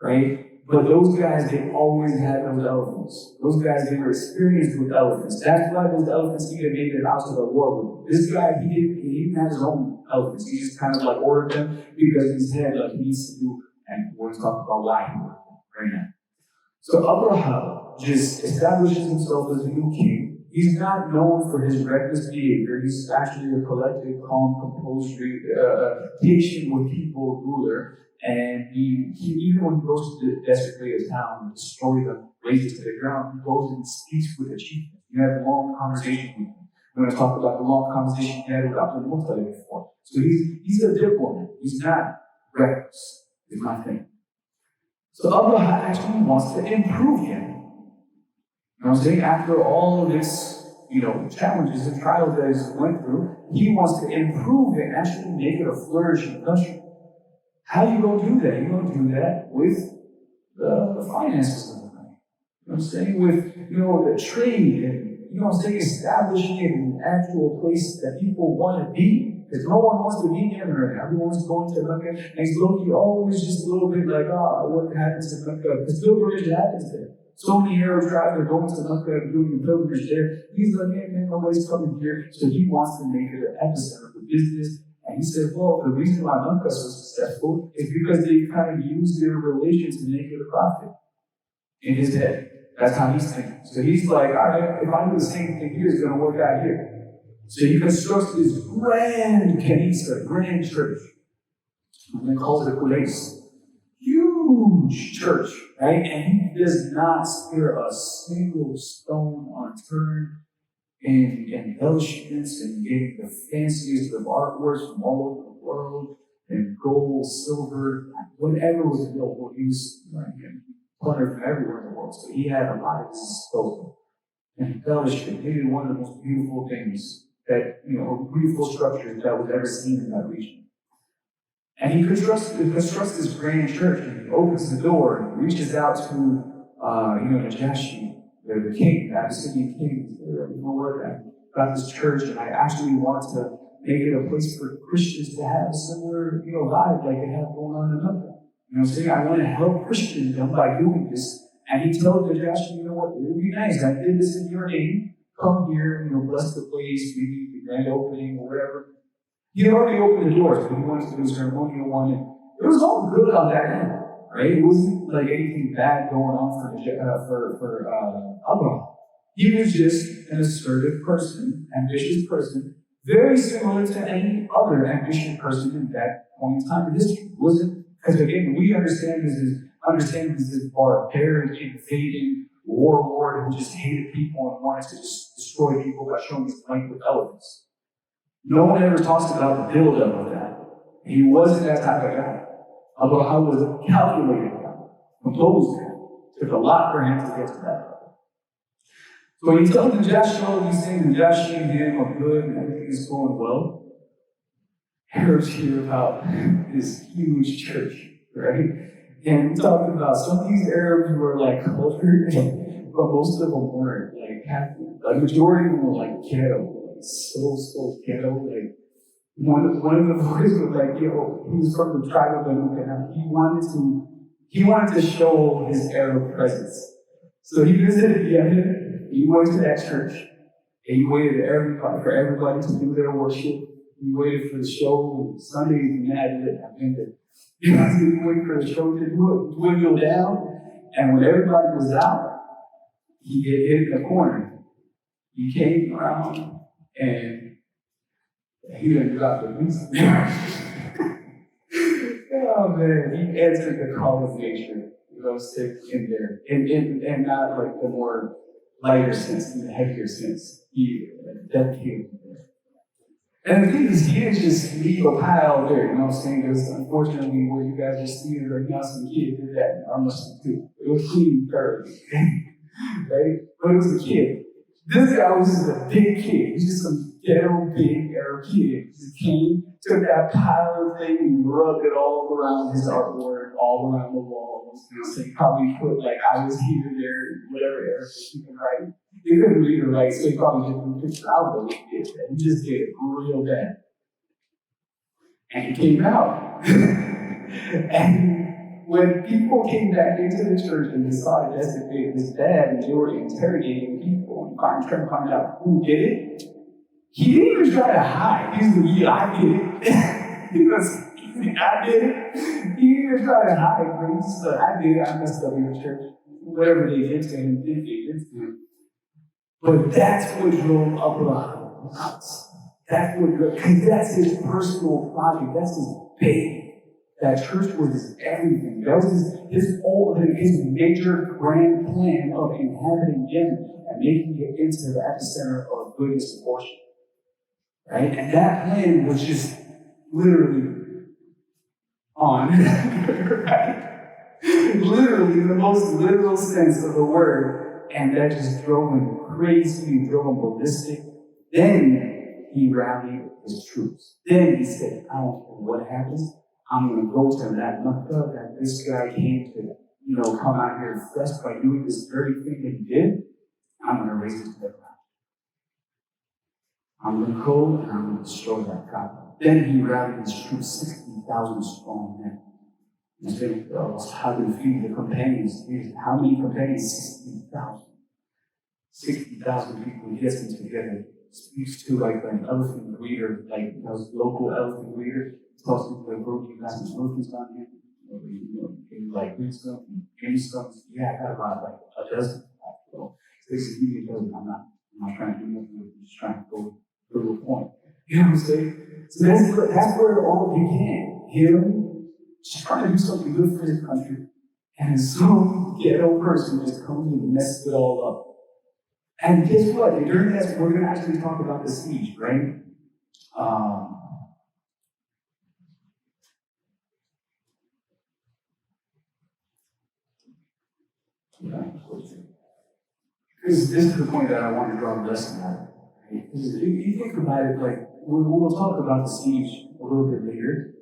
right? But those guys, they always had those elephants. Those guys, they were experienced with elephants. That's why those elephants even made it out to the war with. This guy, he didn't have his own elephants. He just kind of like ordered them because he said like he needs to do, and we're going to talk about why he ordered them right now. So Abraham just establishes himself as a new king. He's not known for his reckless behavior. He's actually a collected, calm, composed, patient with people ruler. And he even when he goes to desecrate a town and destroy them, raise it to the ground, he goes and speaks with the chief. You have a long conversation with him. We're going to talk about the long conversation he had with Abdul Muttalib before. So he's a diplomat. He's not reckless, is my thing. So Abraham actually wants to improve him. You know what I'm saying? After all of this, challenges and trials that he's went through, he wants to improve it and actually make it a flourishing country. How you gonna do that? You're gonna do that with the finances of the country. You know what I'm saying? With the trade and establishing it in an actual place that people want to be. Because no one wants to be in right now. Everyone's going to Mecca, and it's always just a little bit like, what happens in Mecca? Because pilgrimage happens there. So many Arab tribes are going to Mecca and doing the pilgrimage there. He's like, man, nobody's coming here. So he wants to make it an epicenter for business. And he said, well, the reason why Mecca is so successful is because they kind of use their religion to make it a profit in his head. That's how he's thinking. So he's like, all right, if I do the same thing here, it's going to work out here. So he constructs this grand kanisa, grand church. And they call it a place. Huge church, right? And he does not spare a single stone unturned in embellishments and getting the fanciest of artworks from all over the world, and gold, silver, whatever was available. He was plundered from everywhere in the world. So he had a lot at his disposal. And embellishment, maybe one of the most beautiful things that, beautiful structures that was ever seen in that region. And he constructs this grand church, and he opens the door and reaches out to, Najashi, the king, the Abyssinian king. You know what? I got this church, and I actually want to make it a place for Christians to have a similar, vibe like they have going on in Mecca. You know what I'm saying? I want to help Christendom by doing this. And he told Najashi, you know what? It would be nice. I did this in your name. Come here, bless the place, maybe the grand opening or whatever. He had already opened the doors, but he wanted to do a ceremonial one. And it was all good on that end, right? It wasn't like anything bad going on for Abraham. He was just an assertive person, ambitious person, very similar to any other ambitious person in that point in time in history. It wasn't, because again, we understand this is barbaric, invading warlord who just hated people and wanted to just destroy people by showing his might with elephants. No one ever talks about the build-up of that. He wasn't that type of guy. Abraham was a calculated guy, composed guy. Took a lot for him to get to that level. So he tells Najashi all these things, and Najashi and him are good, and everything is going well. Arabs hear about this huge church, right? And we're talking about some of these Arabs were like cultured, but most of them weren't. Like the majority of them were like ghetto, like so ghetto. Like one of the boys was like, he was from the tribe of Banu Kanam. He wanted to show his Arab presence. So he visited Yemen. He went to that church, and he waited for everybody to do their worship. He waited for the show. Sundays and that. He waited for the show to dwindle down, and when everybody was out, he hit in the corner. He came around, and he didn't drop the music. Oh man, he answered the call of nature. Sit in there, and not like the more lighter sense, in the heavier sense. He dedicated there. And the thing is, he didn't just leave a pile there, you know what I'm saying? Because unfortunately, where you guys are seeing right now, some kid did that in our Muslim too. It was clean thoroughly, right? But it was a kid. This guy was just a big kid. He's just some ghetto big Arab kid. He just came, took that pile of thing, and rubbed it all around his artwork, all around the walls. You know, so he probably put like, I was here, there, whatever Arabic he could write. He couldn't read or write, so he probably didn't picture out what he did. He just did it real bad. And he came out. And when people came back into the church and decided to designate his dad, and they were interrogating people and trying to find out who did it, He didn't even try to hide. He's like, yeah, I did it. I did it. He didn't even try to hide, but he's just like, I did it. I messed up in the church. Whatever they did to him, they did to him. But that's what drove Abraham nuts. That's what, because that's his personal project. That's his baby. That church was his everything. That was his major grand plan of inhabiting Yemen and making it into the epicenter of goodness and fortune. Right? And that plan was just literally on. Right? Literally, in the most literal sense of the word. And that just drove him crazy, drove him ballistic. Then he rallied his troops. Then he said, I don't care what happens. I'm going to go to that Makkah that this guy came to, come out here and flesh by doing this very thing that he did. I'm going to raise it to the ground. I'm going to go and I'm going to destroy that Kaaba. Then he rallied his troops, 60,000 strong men. And said, how do you feel the companions? How many companions? 60,000. 60,000 people he gets them together. Speaks to like an elephant breeder, like those local elephant breeder. Talks to like, bro, you got some elephants down here? Can you like read stuff and give me stuff? Yeah, I got about like a dozen. So this give me a dozen. I'm not trying to do nothing. I'm just trying to go through a point. You know what I'm saying? So that's where it all began. Him just trying to do something good for his country. And some ghetto person just comes and messes it all up. And guess what? During that, we're going to actually talk about the siege, right? Because this is the point that I want to draw the lesson out of. Right? If you think about it, like, we'll talk about the siege a little bit later.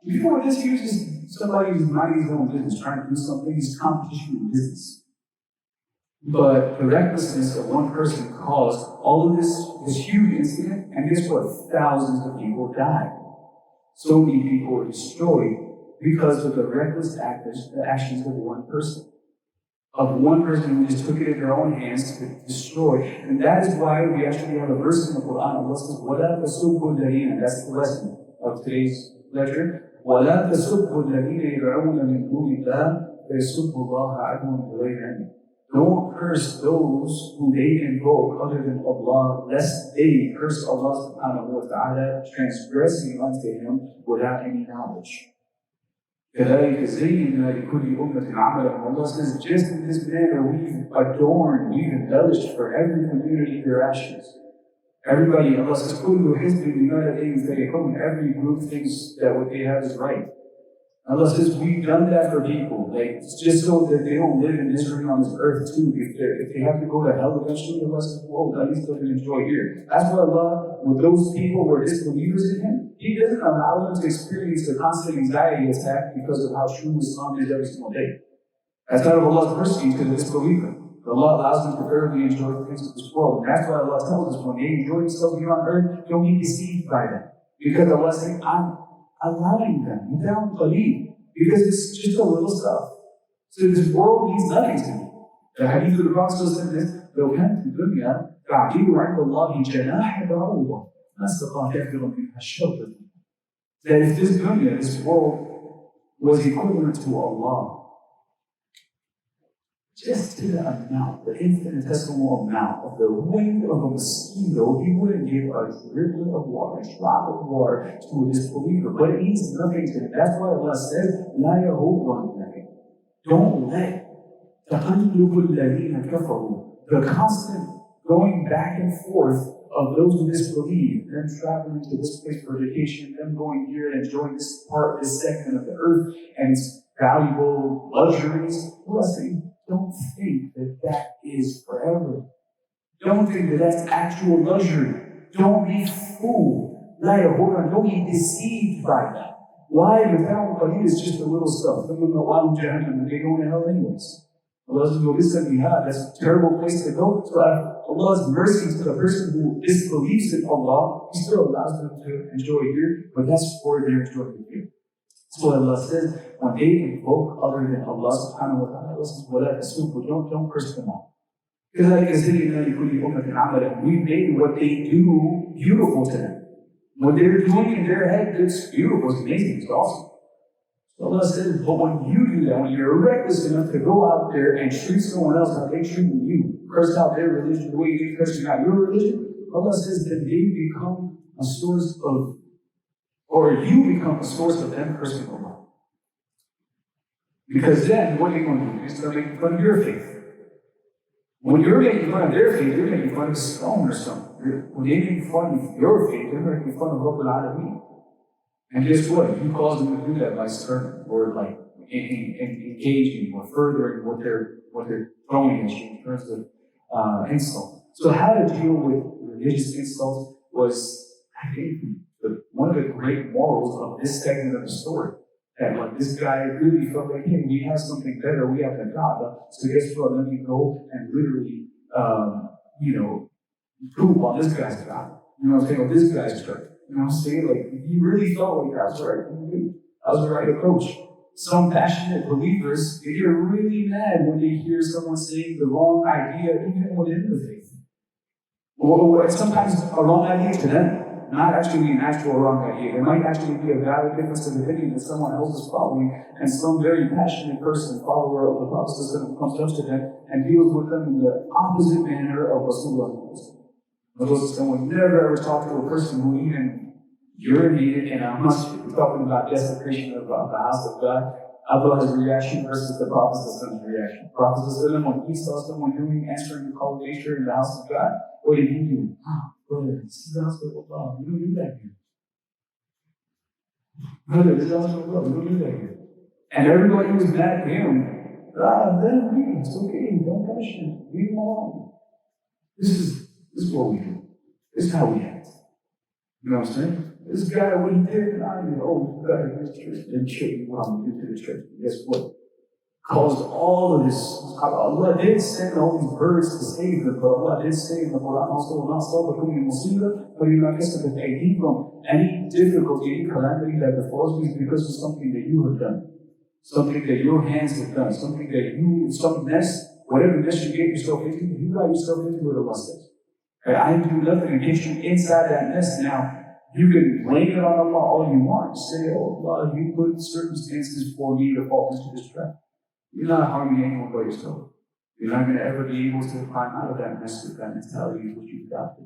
Before this, he was just somebody who's minding his own business, trying to do something. He's competition in business. But the recklessness of one person caused all of this huge incident, and guess what? Thousands of people died. So many people were destroyed because of the reckless actions of one person. Of one person who just took it in their own hands to destroy. And that is why we actually have a verse in the Quran that says, وَلَا تَسُبُّوا الَّذِينَ. That's the lesson of today's lecture. وَلَا تَسُبُّوا الَّذِينَ يَدْعُونَ مِن دُونِ اللَّهِ فَيَسُبُّوا اللَّهَ عَدْوًا بِغَيْرِ عِلْمٍ. Don't curse those who they invoke other than Allah, lest they curse Allah subhanahu wa ta'ala, transgressing unto Him without any knowledge. كذلك زينا لكل أمة عملهم. Allah says, just in this manner we've adorned, we've embellished for every community their actions. Everybody, Allah says, كل حزب بما لديهم فرحون. Every group thinks that what they have is right. Allah says, we've done that for people, like, just so that they don't live in misery on this earth too. If they have to go to hell eventually, Allah says, whoa, at least they can enjoy here. That's why Allah, with those people who are disbelievers in Him, He doesn't allow them to experience the constant anxiety attack because of how true Islam is every single day. That's out of Allah's mercy to the disbeliever. Allah allows them to thoroughly enjoy the things of this world. And that's why Allah tells us when they enjoy themselves here on earth, don't be deceived by them. Because Allah is saying, I'm allowing them, because it's just a little stuff. So this world means nothing to me. The hadith of the Prophet said this, لو كانت الدنيا تعديل عند الله جناح بعوضة ما استطاع كافر منها الشوكة. That if this dunya, this world, was equivalent to Allah, just to the amount, the infinitesimal amount of the wing of a mosquito, He wouldn't give a driblet of water, a drop of water to a disbeliever. But it means nothing to him. That's why Allah says, لا يهوب عنك. Don't let تقلب الذين كفروا, the constant going back and forth of those who disbelieve, them traveling to this place for vacation, them going here and enjoying this part, this segment of the earth and its valuable luxuries. Blessing. Don't think that that is forever. Don't think that that's actual luxury. Don't be fooled. Don't be deceived by that. Why? The value is just a little stuff. They go to hell anyways. Allah says, well, this that's a terrible place to go. So Allah's mercy to the person who disbelieves in Allah, He still allows them to enjoy here, but that's for their enjoyment here. That's what Allah says. When they invoke other than Allah subhanahu wa ta'ala, don't curse them out. كذلك زينا لكل أمة عملا. We made what they do beautiful to them. What they're doing in their head, it's beautiful, it's amazing, it's awesome. So Allah says, but when you do that, when you're reckless enough to go out there and treat someone else how they treat you, curse out their religion the way you curse out your religion, Allah says that they become a source of, or you become a source of them cursing Allah. Because then what are you going to do? You're going to make fun of your faith. When you're making fun of their faith, you're making fun of a stone or something. When they're making fun of your faith, they're making fun of Rabbul Alameen. And guess what? You cause them to do that by stern or like engaging or furthering what they're throwing at you in terms of insult. So how to deal with religious insults was, I think, one of the great morals of this segment of the story. That like this guy really felt like, hey, we have something better, we have the God. So guess what? Let me go and literally, prove on this guy's God. You know what I'm saying? Or this guy's church. You know what I'm saying? Like, he really felt like that was right. That was the right approach. Some passionate believers, they get really mad when they hear someone saying the wrong idea, even within the faith. Or sometimes a wrong idea to them. Not actually an actual wrong idea. There might actually be a valid difference of opinion that someone else is following, and some very passionate person, follower of the Prophet, comes up to them and deals with them in the opposite manner of Rasulullah. Someone never ever talked to a person who even urinated in a masjid. We're talking about desecration of the house of God. Allah's reaction versus the Prophet's reaction. Prophet, when he saw someone answering the call of nature in the house of God, what did he do? Brother, this is the house of Allah. We don't do that here. Brother, this is the house of Allah. We don't do that here. And everybody was mad at him. Let him be. It's okay. Don't punish him. Leave him alone. This is what we do. This is how we act. You know what I'm saying? This guy, what he did, and I mean, oh, you got to this church. Then show you what I'm going to do to the church. And guess what? Caused all of this. Allah did send all these birds to save them, but Allah did save them. Any difficulty, any calamity that befalls you is because of something that you have done. Something that your hands have done. Something that some mess, whatever mess you get yourself into, you got yourself into it, Allah says. I didn't do nothing against you inside that mess. Now, you can blame it on Allah all you want. Say, oh Allah, you put circumstances for me to fall into this trap. You're not harming anyone but yourself. You're not going to ever be able to climb out of that mess with that mentality which you've got.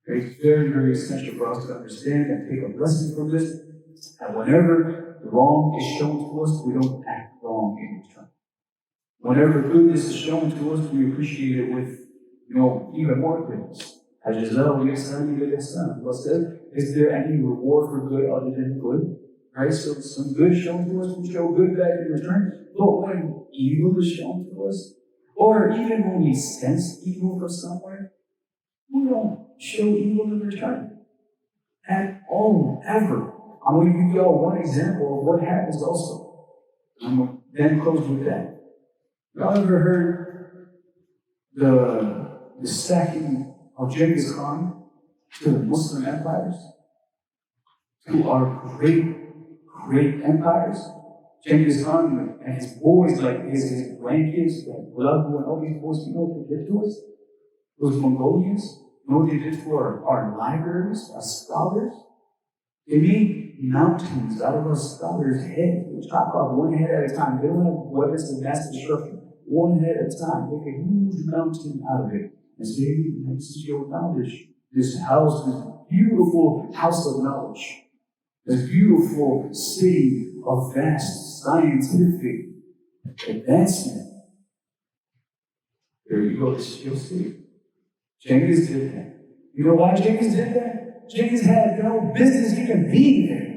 It's very, very essential for us to understand and take a lesson from this. And whenever wrong is shown to us, we don't act wrong in return. Whenever goodness is shown to us, we appreciate it with, even more goodness. Allah said, is there any reward for good other than good? Right? So some good shown to us, we show good back in return. But when evil is shown to us, or even when we sense evil from somewhere, we don't show evil in return. At all, ever. I'm going to give you all one example of what happens also. I'm going to then close with that. Y'all ever heard the sacking of Genghis Khan to the Muslim empires? Who are great empires? Genghis Khan and his boys, like his grandkids, like Gulabu and all these boys, you know what they did to us? Those Mongolians, you know what they did to our libraries, our scholars? They made mountains out of our scholars' heads. They chop off one head at a time. They don't have weapons of mass destruction. One head at a time. Make a huge mountain out of it. And say, this is your knowledge. This house, this beautiful house of knowledge. This beautiful city of vast scientific advancement. There you go, this is your city. Genghis did that. You know why Genghis did that? Genghis had no business even being there.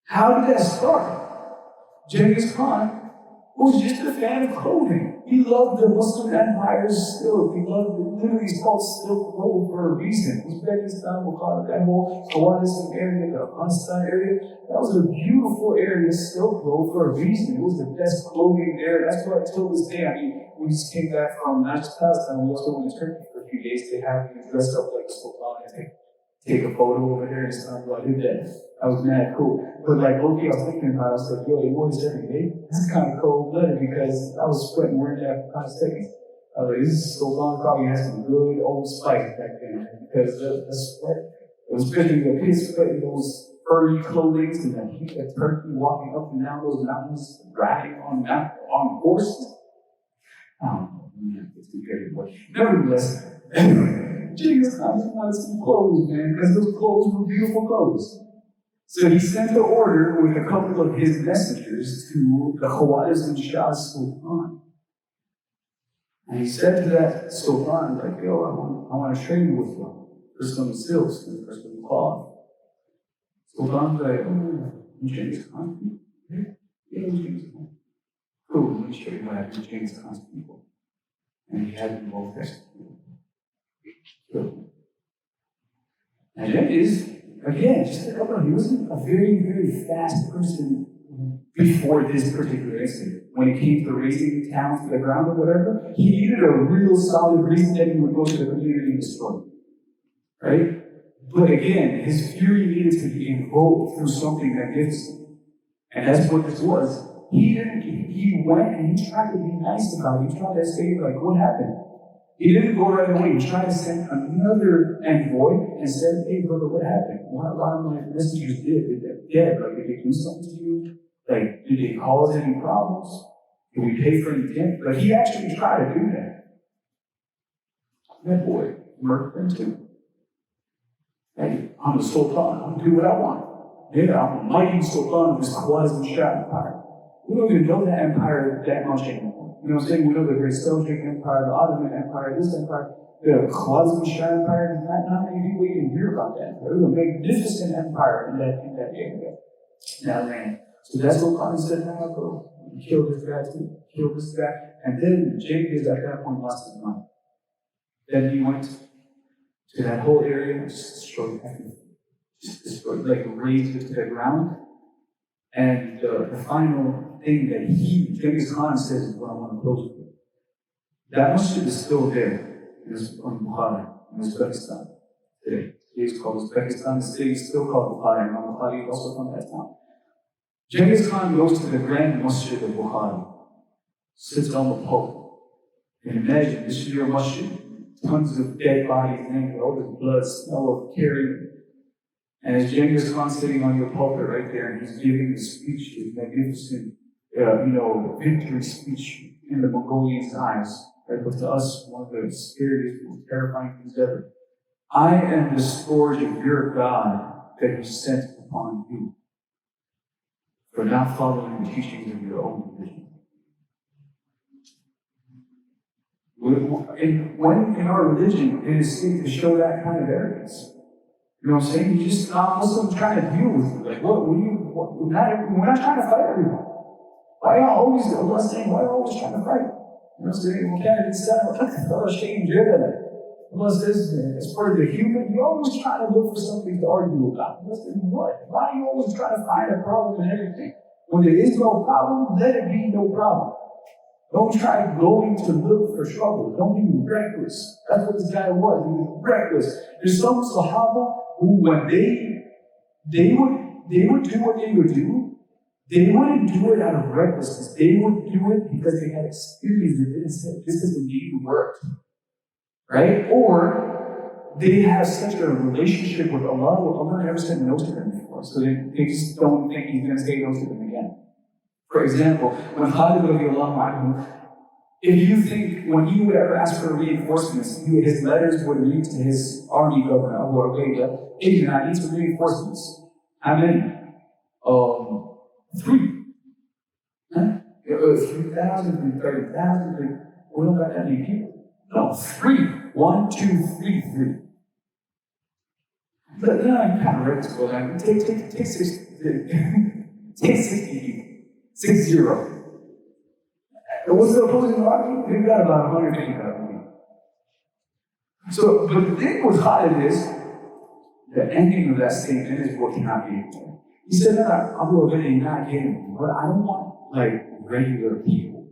How did that start? Genghis Khan was just a fan of clothing. He loved the Muslim empire's silk. He loved it. Literally, it's called Silk Road for a reason. Uzbekistan, we'll call it that whole Khawarizm area, the Afghanistan area. That was a beautiful area, Silk Road, for a reason. It was the best clothing there. That's why till this day, we just came back from not just Palestine, we also went to Turkey for a few days. They have you dressed up like Sultan and take a photo over there and stuff. I did that. I was mad cool. But like, okay, I was thinking about it. I was like, yo, they wore this every day. That's kind of cold-blooded because I was sweating wearing that for 5 seconds. This is so long, probably has some good old spice back then, because the sweat, it was especially the pit sweat in those furry clothing and the heat of turkey walking up and down those mountains, riding on horses. I don't know, man, it's compared to what. Nevertheless, Jesus, I just wanted some clothes, man, because those clothes were beautiful clothes. So he sent the order with a couple of his messengers to the Khawariz Shah Sultan. And he said to that Sultan, like, yo, I want to trade with you for some silks and for some cloth. Sultan's like, oh, you Genghis Khan? Yeah, Genghis Khan. Cool, let me show you what happened to Genghis Khan's people. And he had them both executed. Cool. And that is, again, just a couple of, he wasn't a very, very fast person before this particular incident. When it came to raising towns to the ground or whatever, he needed a real solid reason that he would go to the community and destroy it. Right? But again, his fury needed to be invoked through something magnificent. And that's what this was. He went and he tried to be nice about it. He tried to say, like, what happened? He didn't go right away. He tried to send another envoy and said, hey, brother, what happened? Why are my messengers dead? Like, did they do something to you? Like, did they cause any problems? Did we pay for any debt? Like, he actually tried to do that. That boy murdered them too. Hey, I'm the Sultan. I'm gonna do what I want. Yeah, I'm a mighty Sultan of this Khwarizm Shah Empire. We don't even know that empire that much anymore. You know what I'm saying? We know the Great Seljuk Empire, the Ottoman Empire, this empire, the Khwarizm Shah Empire. Not many people even hear about that. It was a magnificent empire in that area, in that land. So that's what Khan said, now go. Kill this guy too. Kill this guy. And then Genghis at that point lost his mind. Then he went to that whole area and just destroyed everything. Just destroyed, like razed it to the ground. And the final thing that Genghis Khan says is what I want to close with. That masjid is still there in Bukhara, in Uzbekistan today. It's called Uzbekistan. The city is still called Bukhara, and Bukhari is also from that town. Genghis Khan goes to the Grand Masjid of Bukhara, sits on the pulpit. And imagine, this is your masjid, tons of dead bodies and all this blood, smell of carrion. And as Genghis Khan sitting on your pulpit right there, and he's giving his speech, his magnificent, victory speech in the Mongolians' eyes, right? But to us, one of the scariest, most terrifying things ever. I am the scourge of your God that he sent upon you, for not following the teachings of your own religion. When in our religion, it is safe to show that kind of arrogance. You know what I'm saying? You just Muslims trying to deal with you. Like, we're not trying to fight everyone. Why are you always, Allah saying, why are you always trying to fight? You know what I'm saying? Allah says, as part of the human, you're always trying to look for something to argue about. What? Why are you always trying to find a problem in everything? When there is no problem, let it be no problem. Don't try going to look for trouble. Don't be reckless. That's what this guy was. He was reckless. There's some Sahaba who, when they would do what they would do, they wouldn't do it out of recklessness. They would do it because they had experience that this is indeed worked. Right? Or they have such a relationship with Allah where Allah never said no to them before. So they just don't think he's going to say no to them again. For example, when Khalid radiallahu anhu, if you think when he would ever ask for reinforcements, his letters would read to his army governor, Abu Ubaidah, hey, I need some reinforcements. How many? 3. Huh? 3,000, 30,000. We don't got that many people. No, 3. 1, 2, 3, 3. But you kind of read this book. Take 60 people. 60. And what's the opposing army? They've got about 150,000. So, but the thing with Khalid is, the ending of that statement is what cannot be ignored. He said, I'm already not getting, but I don't want like regular people.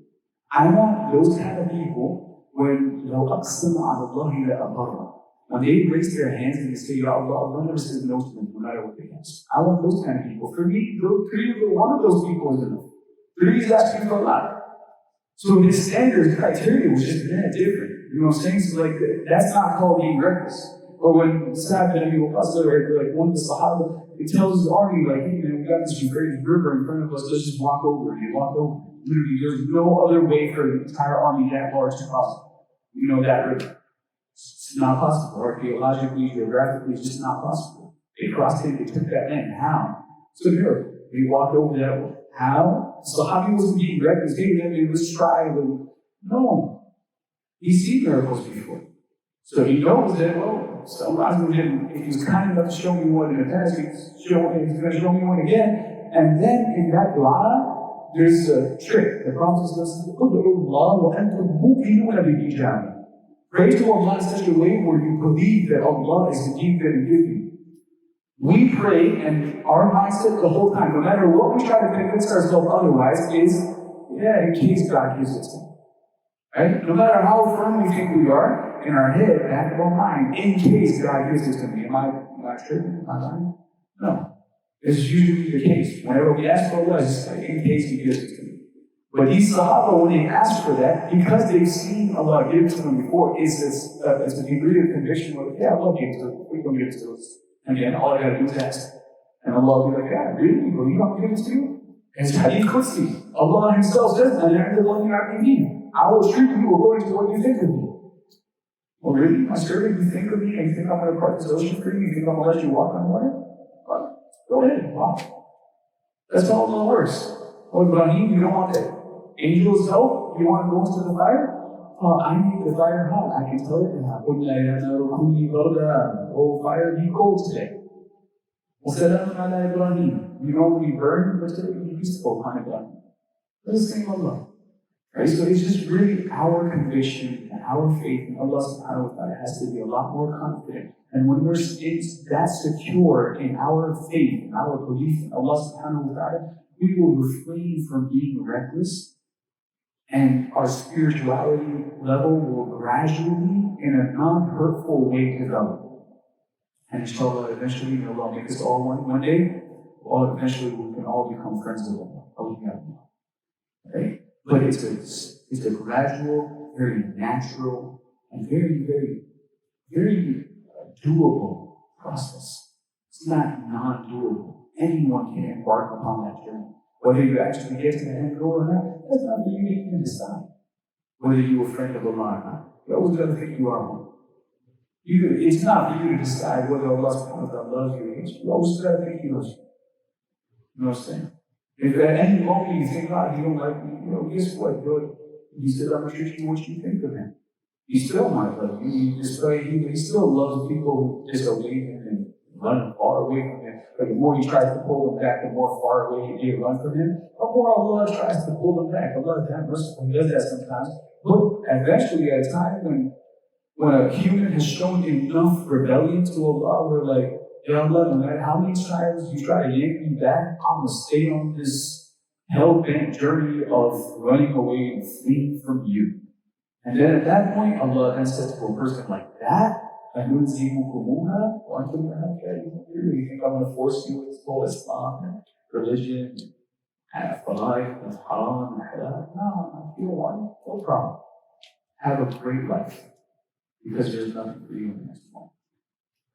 I want those kind of people when when they raise their hands and they say, Ya Allah, Allah never says no to them, no matter what they ask. I want those kind of people. For me, one of those people is enough. 3 is asking for a lot. So his standards, criteria was just different. You know what I'm saying? So like, that's not called being reckless. But when Sa'd bin Abi Waqqas, like one of the Sahaba, he tells his army, like, hey man, we got this great river in front of us, let's just walk over. And they walked over. Literally, there's no other way for the entire army that large to cross, that river. It's not possible. Archaeologically, geographically, it's just not possible. They crossed it, they took that land. How? It's a miracle. They walked over that way. How? Sahabi wasn't being reckless. Hey, let's try. No. He's seen miracles before. So he knows that, so if he was kind enough to show me one in the past, he's going to show me one again. And then in that dua, there's a trick. The Prophet says, pray to Allah in such a way where you believe that Allah is indeed going to give you. We pray, and our mindset the whole time, no matter what we try to convince ourselves otherwise, is, in case God gives it to me. Right? No matter how firm we think we are, in our head, back of our mind, in case God gives it to me. Am I tripping? Am I lying? No. This is usually the case. Whenever we ask for Allah, it's like, in case He gives it to me. But these Sahaba, when they ask for that, because they've seen Allah give it to them before, it's a degree of conviction where, Allah gave it to us. We don't give it to us. And again, all I got to do is ask. And Allah will be like, really? You believe I'm giving it to you? And it's Hadith Qudsi. Allah Himself says, I will treat you according to what you think of me. Well, really? My servant, you think of me and you think I'm going to part this ocean for you? You think I'm going to let you walk on water? Well, go ahead, walk. That's how Allah works. Oh, Ibrahim, you don't want that angel's help? You want to go into the fire? I need the fire hot. I can tell it now. Oh, fire, be cold today. You know when you burn, but today you peaceful on Ibrahim. That's the same Allah. Right? So it's just really our conviction and our faith in Allah subhanahu wa ta'ala has to be a lot more confident. And when we're that secure in our faith, in our belief in Allah subhanahu wa ta'ala, we will refrain from being reckless, and our spirituality level will gradually, in a non-hurtful way, develop. And inshallah, eventually, may Allah make us all one day, eventually we can all become friends with Allah. Right? But it's a gradual, very natural, and very, very, very doable process. It's not non-doable. Anyone can embark upon that journey. Whether you actually get to the end goal or not, that's not for you to even decide. Whether you're a friend of Allah or not. You always got to think you are one. It's not for you to decide whether Allah subhanahu wa ta'ala loves you or hates you. You always got to think He loves you. You know what I'm saying? If at any moment you think, He don't like me, guess what? He said, I'm going to treat you what you think of Him. He still might love you. He still loves people who disobey Him and run far away from Him. But the more He tries to pull them back, the more far away they run from Him. The more Allah tries to pull them back. Allah is that merciful. He does that sometimes. But eventually, at a time when a human has shown enough rebellion to Allah, we're like, Allah, no matter how many times you try to yank me back, I'm going to stay on this hell-bent journey of running away and fleeing from you. And then at that point, Allah then says to a person like that, you really think I'm going to force you with full Islam and religion and for life and haram and halal? No, you don't want it. No problem. Have a great life because there's nothing for you in the next moment.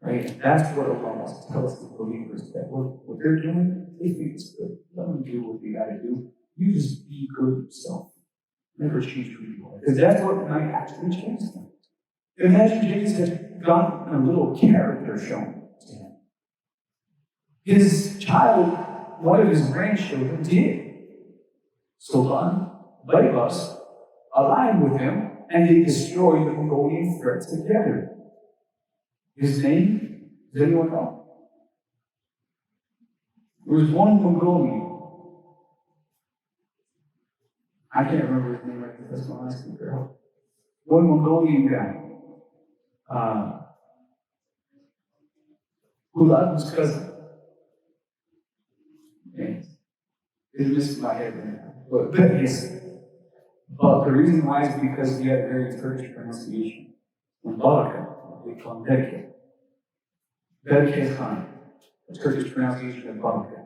Right? And that's what Allah wants to tell us, the believers, that what they're doing, they think it's good. Let them do what they got to do. You just be good yourself. Never change who you are. Because that's what might actually change them. Imagine Jesus had gotten a little character shown to him. His child, one of his grandchildren, did. Sultan, Baybars, aligned with him, and they destroyed the Mongolian threat together. His name, does anyone know? There was one Mongolian. I can't remember his name right now, that's my last speaker. One Mongolian guy. Who loved his cousin. Yes. It's missing my head right now. But yes. But the reason why is because he had a very Turkish pronunciation. And Baraka, they call him Berke. Berke Khan. The Turkish pronunciation of Baraka.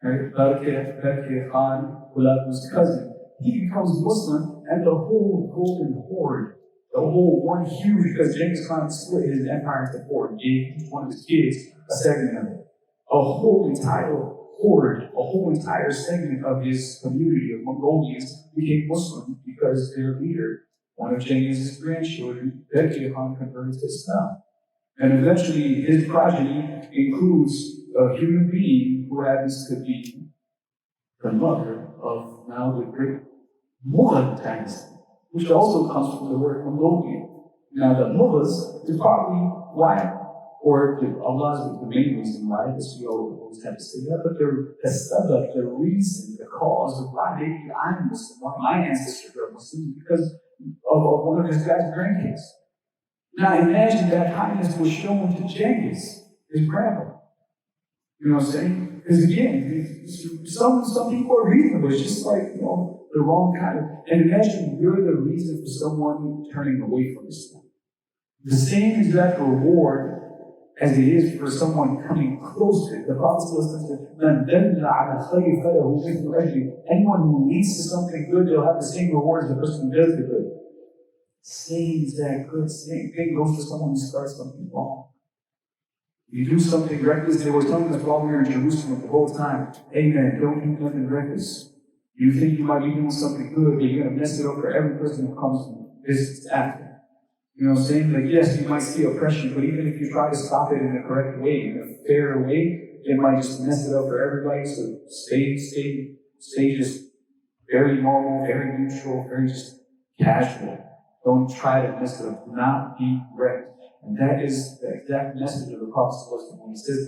Right? Berke Khan, who loved his cousin. he becomes Muslim, and the whole golden horde, the whole one huge, because Genghis Khan split his empire into four, gave each one of his kids a segment of it. A whole entire horde, a whole entire segment of his community of Mongolians became Muslim because their leader, one of Genghis' grandchildren, Genghis Khan, converted to Islam. And eventually, his progeny includes a human being who happens to be the mother of now the great Mughal dynasty, which also comes from the word Mongolian. Now, the Mughals is probably why, or Allah is the main reason why, this we always have to say that, but the reason, the cause of why maybe I'm Muslim, why my ancestors are Muslim, because of one of his guy's grandkids. Now imagine that kindness was shown to Genghis, his grandpa. You know what I'm saying? Because again, some people are reasonable. It's just like, the wrong kind of. And imagine you're the reason for someone turning away from Islam. The same exact reward as it is for someone coming close to it. The Prophet says, anyone who leads to something good, they'll have the same reward as the person who does the good. Same exact good, same thing goes to someone who starts something wrong. You do something reckless. They were telling us while we were in Jerusalem the whole time, hey man, don't do nothing reckless. You think you might be doing something good, but you're going to mess it up for every person who comes from visits after. You know what I'm saying? Like, yes, you might see oppression, but even if you try to stop it in a correct way, in a fair way, it might just mess it up for everybody. So stay just very normal, very neutral, very just casual. Don't try to mess it up. Do not be reckless. And that is the exact message of the Prophet when he says,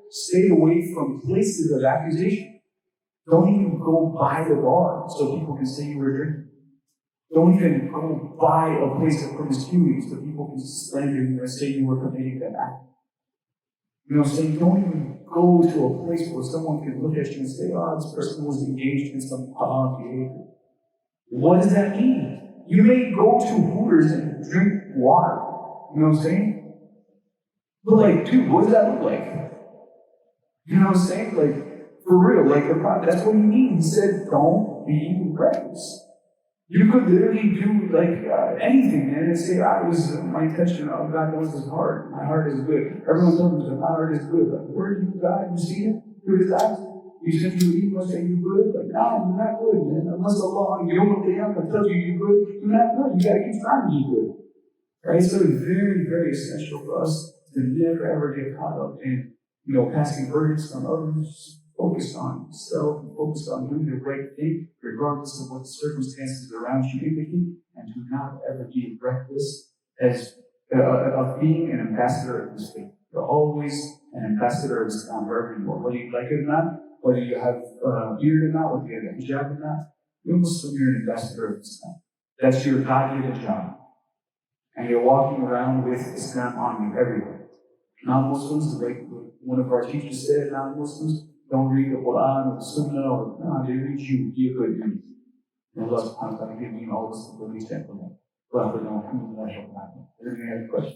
stay away from places of accusation. Don't even go by the bar so people can say you were drinking. Don't even go by a place of promiscuity so people can slander you and say you were committing that act. You know what I'm saying? Don't even go to a place where someone can look at you and say, this person was engaged in some haram behavior. What does that mean? You may go to Hooters and drink water. You know what I'm saying? But like, dude, what does that look like? You know what I'm saying? Like, for real, like the Prophet, that's what he means. He said, don't be reckless. You could literally do like anything, man, and say, my intention, God knows his heart. My heart is good. Everyone tells me that my heart is good. Like, where do you God? You see it through his eyes? You said you evil, say you good? Like, no, you're not good, man. Unless Allah, you don't tells you you're good, you're not good. You gotta keep trying to be good. Right? So it's very, very essential for us to never ever get caught up in, passing verdicts on others. Focus on yourself, and focus on doing the right thing, regardless of what the circumstances around you indicate, and do not ever be reckless as of being an ambassador of this faith. You're always an ambassador of Islam wherever you are, whether you like it or not, whether you have beard or not, whether you have a hijab or not. You're Muslim, you're an ambassador of Islam. That's your God-given job. And you're walking around with Islam on you everywhere. Non-Muslims, like one of our teachers said, non-Muslims, don't read the Quran or the Sunnah or they read you. Be a good read. And Allah subhanahu wa ta'ala give me all this ability to implement. Well, we don't have a question.